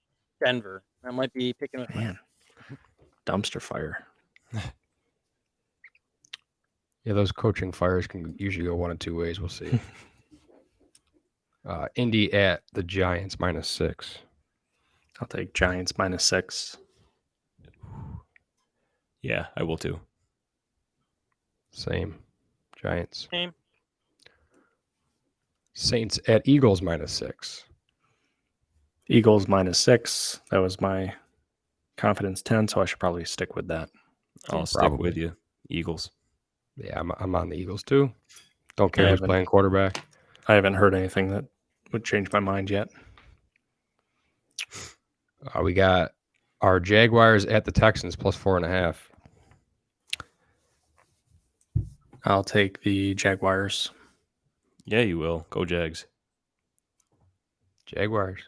Denver. I might be picking with Man, dumpster fire. Yeah, those coaching fires can usually go one of two ways. We'll see. Indy at the Giants minus 6. I'll take Giants minus 6. Yeah, I will too. Same. Giants. Same. Saints at Eagles minus 6. Eagles minus 6. That was my confidence 10, so I should probably stick with that. I'll stick Probably. with you. Eagles. Yeah, I'm on the Eagles too. Don't care who's playing quarterback. I haven't heard anything that would change my mind yet. We got our Jaguars at the Texans plus 4.5. I'll take the Jaguars. Yeah, you will. Go Jags. Jaguars.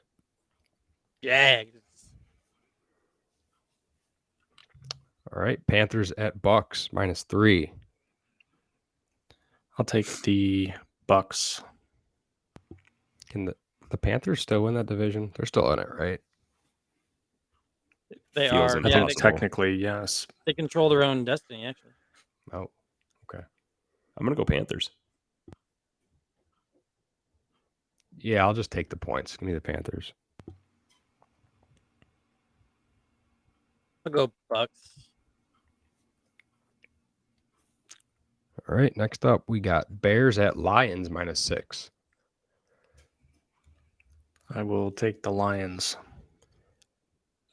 Jags. All right. Panthers at Bucks minus 3. I'll take the Bucks. Can the Panthers still win that division? They're still in it, right? They Feels are. I Yeah, think technically, yes. they control their own destiny, actually. Oh, okay. I'm gonna go Panthers. Yeah, I'll just take the points. Give me the Panthers. I'll go Bucks. All right. Next up, we got Bears at Lions minus 6. I will take the Lions.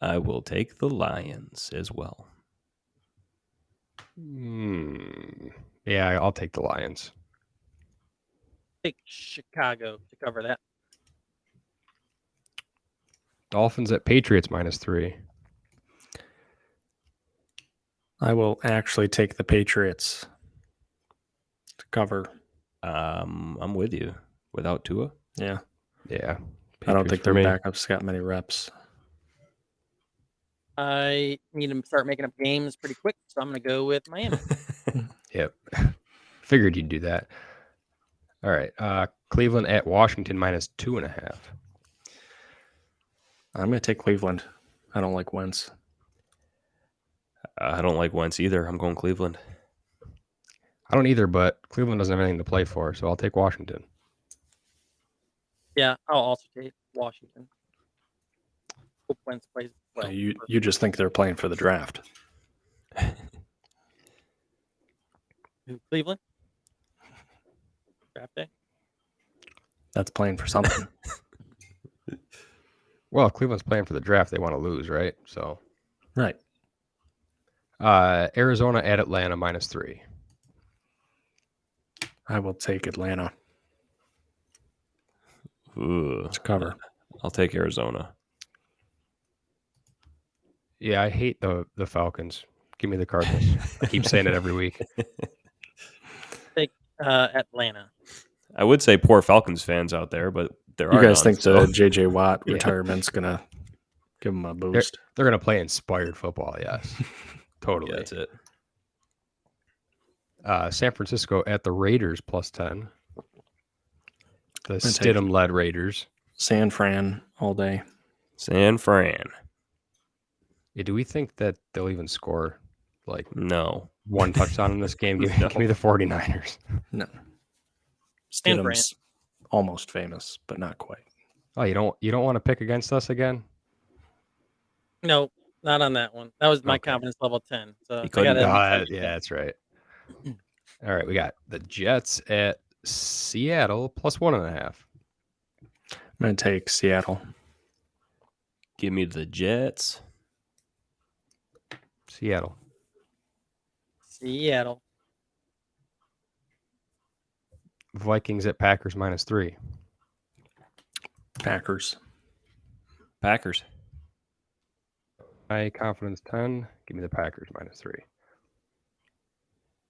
I will take the Lions as well. Yeah, I'll take the Lions. Take Chicago to cover that. Dolphins at Patriots minus 3. I will actually take the Patriots to cover. I'm with you. Without Tua, Yeah. Yeah. I don't Patriots think for their me. backups got many reps. I need to start making up games pretty quick, so I'm going to go with Miami. Yep. Figured you'd do that. All right. Cleveland at Washington -2.5. I'm going to take Cleveland. I don't like Wentz. I don't like Wentz either. I'm going Cleveland. I don't either, but Cleveland doesn't have anything to play for, so I'll take Washington. Yeah, I'll also take Washington. Hope Wentz plays well. You just think they're playing for the draft. Who, Cleveland? Draft day? That's playing for something. Well, if Cleveland's playing for the draft, they want to lose, right? So, Right. Arizona at Atlanta -3. I will take Atlanta Ooh, to cover. I'll take Arizona. Yeah, I hate the Falcons. Give me the Cardinals. I keep saying it every week. Take Atlanta. I would say poor Falcons fans out there, but there You are guys none, think so- the J.J. Watt Yeah. retirement's going to give them a boost? They're going to play inspired football, yes. Totally. Yeah, that's it. San Francisco at the Raiders +10. The take- Stidham-led Raiders. San Fran all day. San Fran. Yeah, do we think that they'll even score like No. one touchdown in this game? Give, No. give me the 49ers. No. San Fran. Stidham's almost famous, but not quite. Oh, you don't want to pick against us again? No, not on that one. That was my Okay. confidence level 10. So You I couldn't gotta Yeah, that's right. All right, we got the Jets at Seattle +1.5. I'm going to take Seattle. Give me the Jets. Seattle. Seattle. Vikings at Packers -3. Packers. Packers. High confidence 10. Give me the Packers -3. I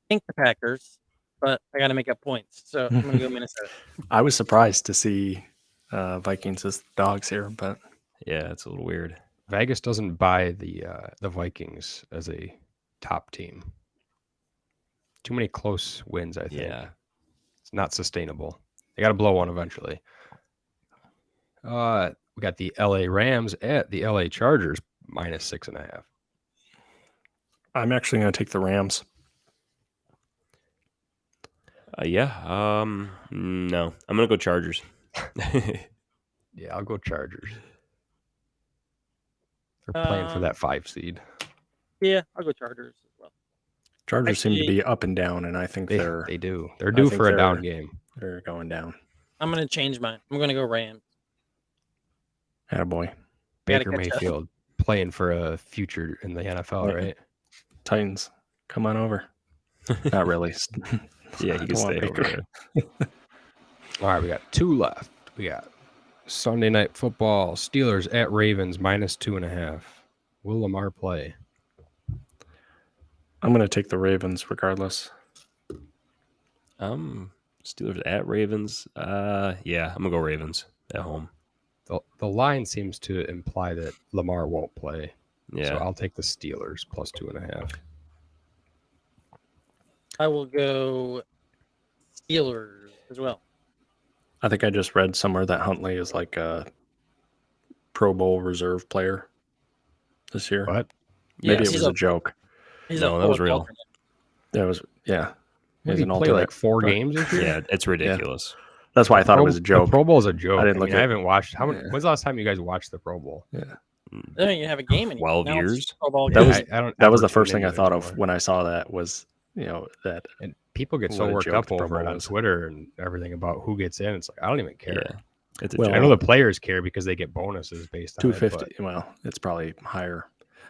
think the Packers, but I got to make up points. So I'm going to go Minnesota. I was surprised to see Vikings as dogs here, but Yeah, it's a little weird. Vegas doesn't buy the Vikings as a top team. Too many close wins, I think. Yeah. It's not sustainable. They got to blow one eventually. We got the LA Rams at the LA Chargers -6.5. I'm actually going to take the Rams. Yeah. No. I'm gonna go Chargers. Yeah, I'll go Chargers. They're playing for that 5 seed. Yeah, I'll go Chargers as well. Chargers seem to Actually- be up and down, and I think They they're do. They're due think for a down they're- game. they're going down. I'm going to change mine. I'm going to go Rams. Attaboy. Gotta Baker catch up. Mayfield playing for a future in the NFL, Yeah. right? Titans, come on over. Not really. Yeah, he can Come on, stay over Baker. there. All right, we got 2 left. We got Sunday Night Football. Steelers at Ravens -2.5. Will Lamar play? I'm going to take the Ravens regardless. Steelers at Ravens. Yeah, I'm gonna go Ravens at home. The line seems to imply that Lamar won't play. Yeah. So I'll take the Steelers +2.5. I will go Steelers as well. I think I just read somewhere that Huntley is like a Pro Bowl reserve player this year. What? Maybe Yes, it he's was a joke. He's No, a that was fourth real. alternate. That was, yeah. Did He's he an play alternate. like 4 games this year? Yeah, it's ridiculous. That's why I thought it was a joke. The Pro Bowl is a joke. I I didn't look I at- haven't watched. How many? Yeah. When's the last time you guys watched the Pro Bowl? They don't even have a game anymore. 12 Now it's years? Pro Bowl That game. was- I don't. That was ever the first tune thing I into it thought of anymore. when I saw that was, that And people get What so a worked joke up the Pro over it Bowl on is. Twitter and everything about who gets in. It's like I don't even care. Yeah. It's a Well, I joke. know the players care because they get bonuses based on 250. it. Well, it's probably higher.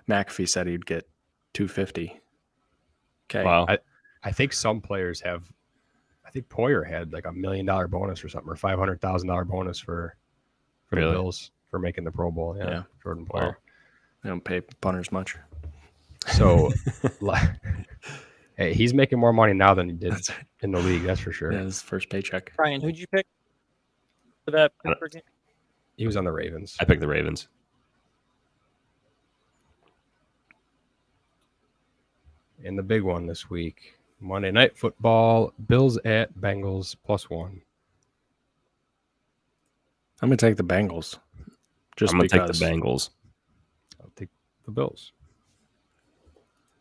McAfee said he'd get 250. Okay. Wow. I think some players have. I think Poyer had like $1 million bonus or something, or $500,000 bonus for Really? the Bills for making the Pro Bowl. Yeah, Yeah. Jordan Wow. Poyer. They don't pay punters much. So Hey, he's making more money now than he did in the league. That's for sure. Yeah, his first paycheck. Ryan, who'd you pick for that Pittsburgh game? He was on the Ravens. I picked the Ravens. And the big one this week, Monday Night Football, Bills at Bengals +1. I'm gonna take the Bengals. Just I'm gonna because take the Bengals. I'll take the Bills.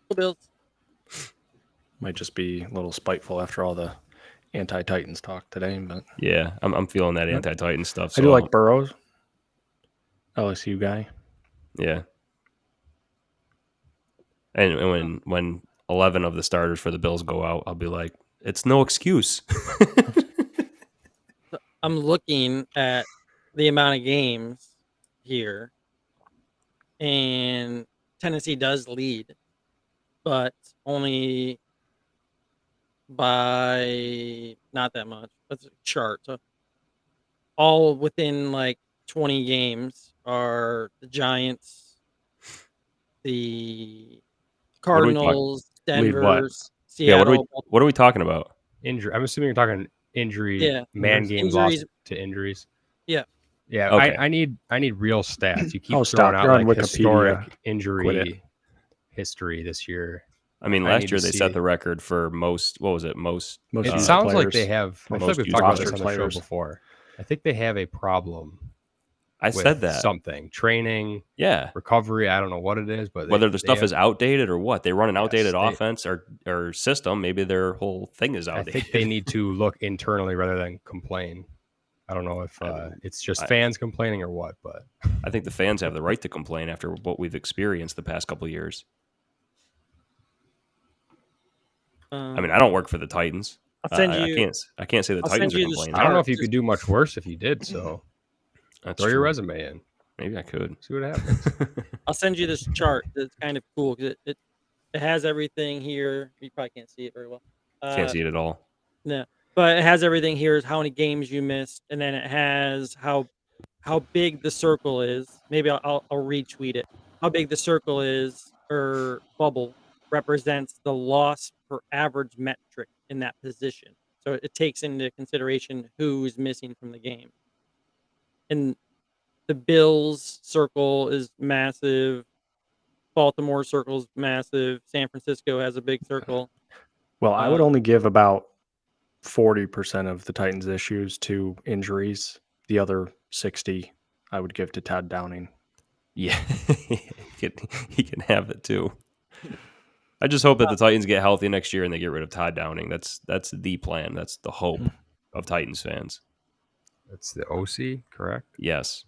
The Bills. might just be a little spiteful after all the anti-Titans talk today, but Yeah, I'm feeling that anti-Titan stuff. So I do like Burrows, LSU guy. Yeah. And when 11 of the starters for the Bills go out, I'll be like, it's no excuse. I'm looking at the amount of games here, and Tennessee does lead, but only by not that much. That's a chart. So all within like 20 games are the Giants, the What are we talking- Cardinals, Lead what? Denver's, Yeah, Seattle. what are we talking about? Injury. I'm assuming you're talking injury, Yeah. man game Injuries. loss to injuries. Yeah. Yeah, Okay. I need real stats. You keep Oh, throwing stop. out You're on like Wikipedia. historic Quit it. injury history this year. I mean, I last need year to they see- set the record for most. What was it? Most. Most It used sounds like players. they have. I feel like Most we've used talked about this roster on the show players. before. I think they have a problem. I with said that. something training, Yeah. recovery. I don't know what it is, but Whether the stuff have, is outdated or what, they run an Yes, outdated they- offense or system. Maybe their whole thing is I outdated. think they need to look internally rather than complain. I don't know if it's just fans complaining or what, but I think the fans have the right to complain after what we've experienced the past couple of years. I mean, I don't work for the Titans. I'll send you. I can't say the I'll Titans send are you the complaining. I don't know if you Just- could do much worse if you did. So That's throw your true. resume in, Maybe I could. see what happens. I'll send you this chart. That's kind of cool because it has everything here. You probably can't see it very well. Can't see it at all. No, but it has everything here. Is how many games you missed, and then it has how big the circle is. Maybe I'll retweet it. How big the circle is or bubble represents the loss per average metric in that position. So it takes into consideration who's missing from the game. And the Bills circle is massive. Baltimore circle is massive. San Francisco has a big circle. Well, I would only give about 40% of the Titans' issues to injuries. The other 60 I would give to Todd Downing. Yeah, he can have it too. I just hope that the Titans get healthy next year and they get rid of Todd Downing. That's the plan. That's the hope of Titans fans. That's the OC, correct? Yes.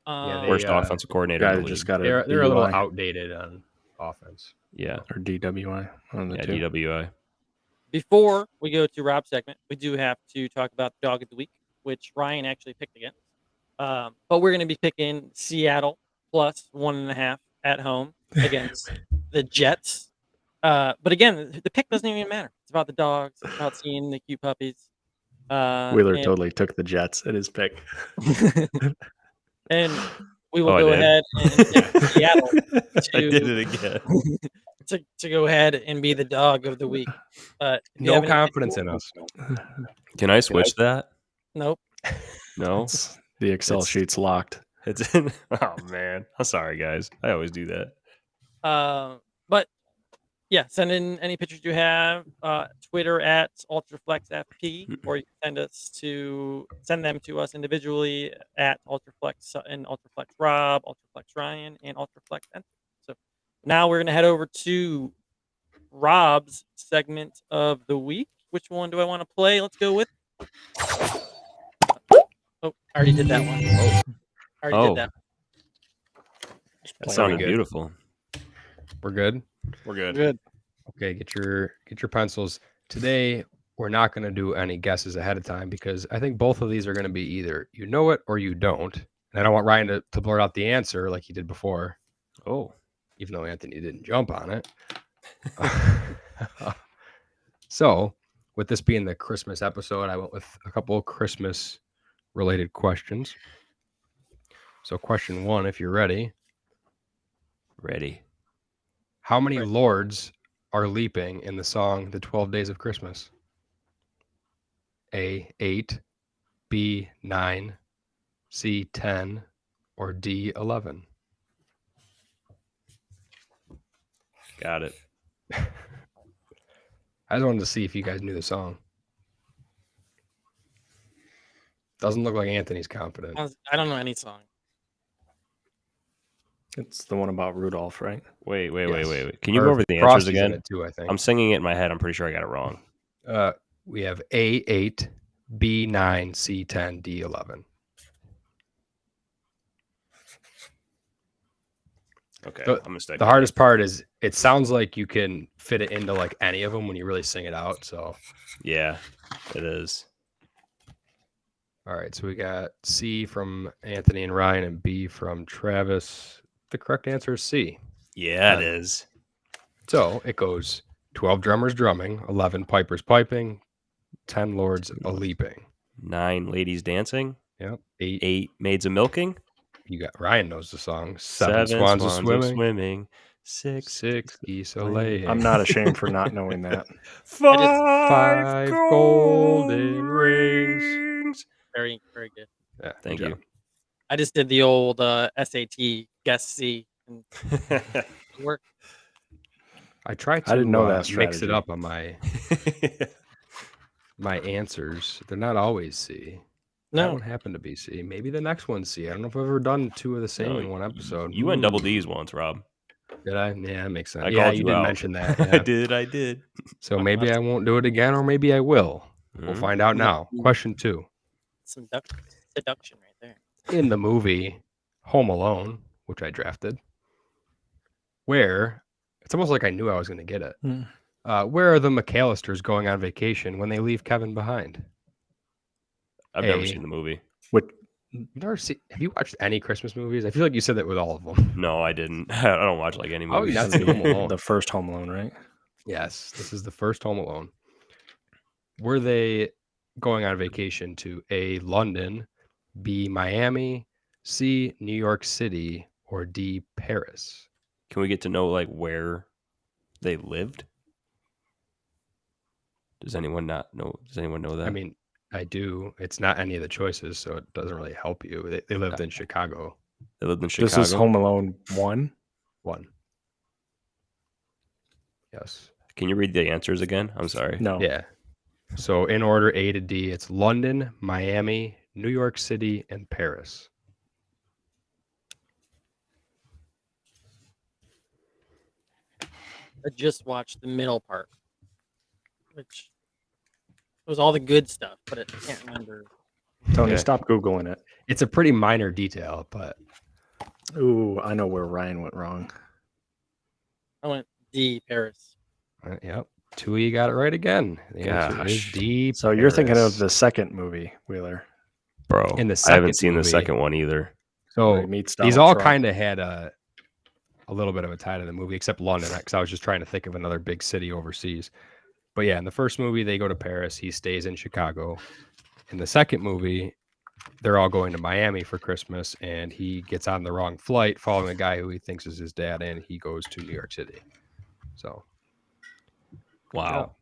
Yeah, they- Worst offensive coordinator Guy in the that league. just got They're a a little DUI outdated on offense. Yeah. or DWI. One of the Yeah, two. DWI. Before we go to Rob's segment, we do have to talk about the dog of the week, which Ryan actually picked against. But we're going to be picking Seattle plus 1.5 at home against the Jets. But again, the pick doesn't even matter. It's about the dogs. It's about seeing the cute puppies. Wheeler and- totally took the Jets at his pick. and we will Oh, I go did? ahead and pick Seattle I did it again. to go ahead and be the dog of the week. But if you No have any- confidence in us. Can I switch that? Nope. No. The Excel It's- sheet's locked. It's in. Oh man, I'm sorry, guys. I always do that. But yeah, send in any pictures you have. Twitter at UltraflexFP, or you can send them to us individually at Ultraflex Sutton, Ultraflex Rob, Ultraflex Ryan, and Ultraflex Enter. So now we're gonna head over to Rob's segment of the week. Which one do I want to play? Let's go with. Oh, I already did that one. I already did that. That sounded good. beautiful. We're good. We're good. Good. Okay, get your pencils. Today we're not going to do any guesses ahead of time because I think both of these are going to be either you know it or you don't. And I don't want Ryan to blurt out the answer like he did before, Oh, even though Anthony didn't jump on it. So, with this being the Christmas episode, I went with a couple of Christmas related questions. So, question 1, if you're ready. ready. How many lords are leaping in the song The 12 Days of Christmas? A, 8, B, 9, C, 10, or D, 11? Got it. I just wanted to see if you guys knew the song. Doesn't look like Anthony's confident. I don't know any song. It's the one about Rudolph, right? Wait. Yes. Can you Or go over the Frosty's answers in again? it too, I think. I'm singing it in my head. I'm pretty sure I got it wrong. We have A, 8, B, 9, C, 10, D, 11. Okay, The- I'm gonna stick. The hardest part is it sounds like you can fit it into like any of them when you really sing it out. So, Yeah, it is. all right. So we got C from Anthony and Ryan and B from Travis. The correct answer is C. Yeah, it Fun. is. So it goes 12 drummers drumming, 11 pipers piping, 10 lords a leaping. 9 ladies dancing. Yep. 8. 8 maids a milking. You got Ryan knows the song. 7 swans a are swimming. swimming. 6 6 geese a laying. laying. I'm not ashamed for not knowing that. 5 golden rings. Very, very good. Yeah, Thank good you. job. I just did the old SAT guess C and it worked. I tried to I didn't know that mix it strategy. up on my answers. They're not always C. That No, one happened to be C. Maybe the next one's C. I don't know if I've ever done two of the same No, in one episode. You went double D's once, Rob. Did I? Yeah, that makes sense. I Yeah, called you you did out. mention that. I Yeah. did. So maybe I won't do it again, or maybe I will. We'll Mhm. find out now. Question 2. some seduction right there. In the movie Home Alone, which I drafted, where it's almost like I knew I was going to get it. Where are the McAllisters going on vacation when they leave Kevin behind? I've never seen the movie. Have you watched any Christmas movies? I feel like you said that with all of them. No, I didn't. I don't watch like any Oh, movies. that's Home Alone. The first Home Alone, right? Yes, this is the first Home Alone. Were they going on vacation to A, London, B, Miami, C, New York City, or D, Paris? Can we get to know like where they lived? Does anyone not know? Does anyone know that? I mean, I do. It's not any of the choices, so it doesn't really help you. They lived in Chicago. they lived in Chicago. This is Home Alone 1. 1. Yes. Can you read the answers again? I'm sorry. No. Yeah. So in order A to D, it's London, Miami, New York City, and Paris. I just watched the middle part, which was all the good stuff, but I can't remember. Tony, Yeah. stop Googling it. It's a pretty minor detail, but Ooh, I know where Ryan went wrong. I went D, Paris. Yep. 2 of you got it right again. The answer is Gosh. D. So you're thinking of Paris. the second movie, Wheeler. Bro, In the I haven't second seen the movie- second one either. So Where he meets these Donald all Trump. kind of had a little bit of a tie to the movie, except London, because I was just trying to think of another big city overseas. But yeah, in the first movie, they go to Paris. He stays in Chicago. In the second movie, they're all going to Miami for Christmas, and he gets on the wrong flight, following a guy who he thinks is his dad, and he goes to New York City. So, Wow.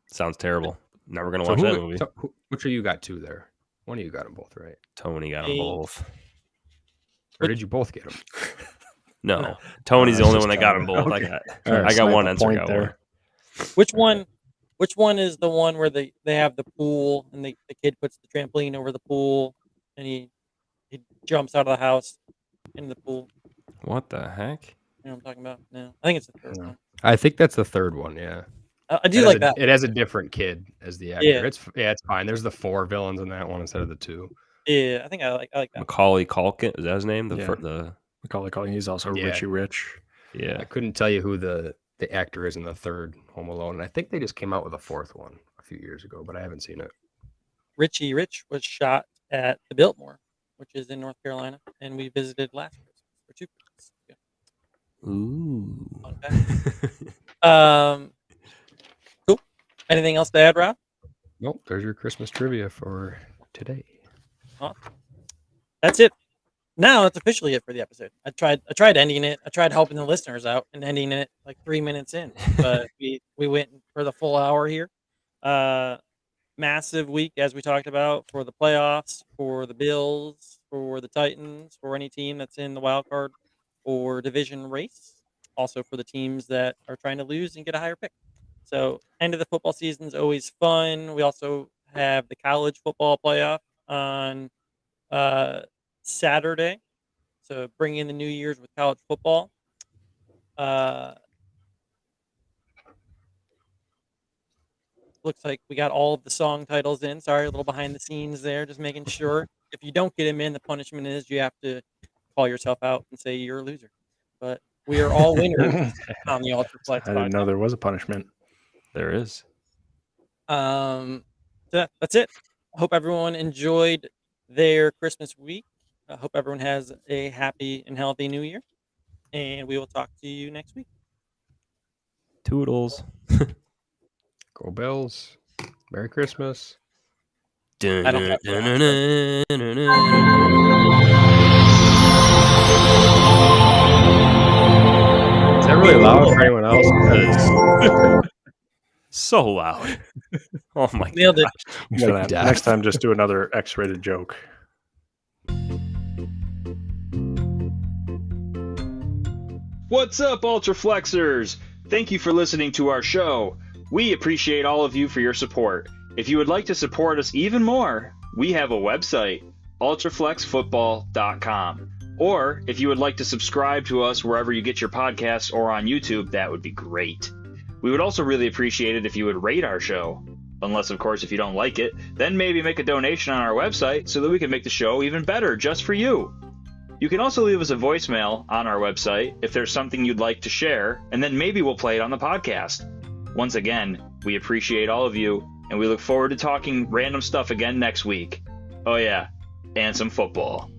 Sounds terrible. Never gonna so watch that movie. which of you got 2 there? One of you got them both right. Tony got them Hey. both. Or did you both get them? No, No. Tony's the that's only just one that got Tony. them both. Okay. I got. All right, I got snipe one a answer. point Got there. one. Which one is the one where they have the pool and the kid puts the trampoline over the pool and he jumps out of the house into the pool? What the heck? You know what I'm talking about? No, I think it's the third No. one. I think that's the third one, yeah. I do like that. It has a different kid as the actor. Yeah. It's fine. There's the 4 villains in that one instead of the 2. Yeah, I think I like that. Macaulay Culkin is that his name? Yeah. Macaulay Culkin. He's also Yeah. Richie Rich. Yeah. I couldn't tell you who the actor is in the third Home Alone. And I think they just came out with a 4th one a few years ago, but I haven't seen it. Richie Rich was shot at the Biltmore, which is in North Carolina, and we visited last Christmas for 2 Christmas. Yeah. Ooh. Fun fact. Cool. Anything else to add, Rob? Nope, there's your Christmas trivia for today. That's it. now that's officially it for the episode. I tried ending it. I tried helping the listeners out and ending it like 3 minutes in, but we went for the full hour here. Massive week, as we talked about, for the playoffs, for the Bills, for the Titans, for any team that's in the wild card or division race. Also for the teams that are trying to lose and get a higher pick. So end of the football season is always fun. We also have the college football playoff on Saturday. So bring in the New Year's with college football. Looks like we got all of the song titles in. Sorry, a little behind the scenes there, just making sure. If you don't get them in, the punishment is you have to call yourself out and say you're a loser. But we are all winners on the Ultraflex I didn't know podcast. there was a punishment. There is. So that's it. Hope everyone enjoyed their Christmas week. I hope everyone has a happy and healthy New Year. And we will talk to you next week. Toodles. Go Bills. Merry Christmas. I don't have Is that really loud for anyone else? So loud. Oh my god. Nailed it. Like death. Next time, just do another X-rated joke. What's up, Ultraflexers? Thank you for listening to our show. We appreciate all of you for your support. If you would like to support us even more, we have a website, ultraflexfootball.com. Or if you would like to subscribe to us wherever you get your podcasts or on YouTube, that would be great. We would also really appreciate it if you would rate our show. Unless, of course, if you don't like it, then maybe make a donation on our website so that we can make the show even better just for you. You can also leave us a voicemail on our website if there's something you'd like to share, and then maybe we'll play it on the podcast. Once again, we appreciate all of you, and we look forward to talking random stuff again next week. Oh yeah, and some football.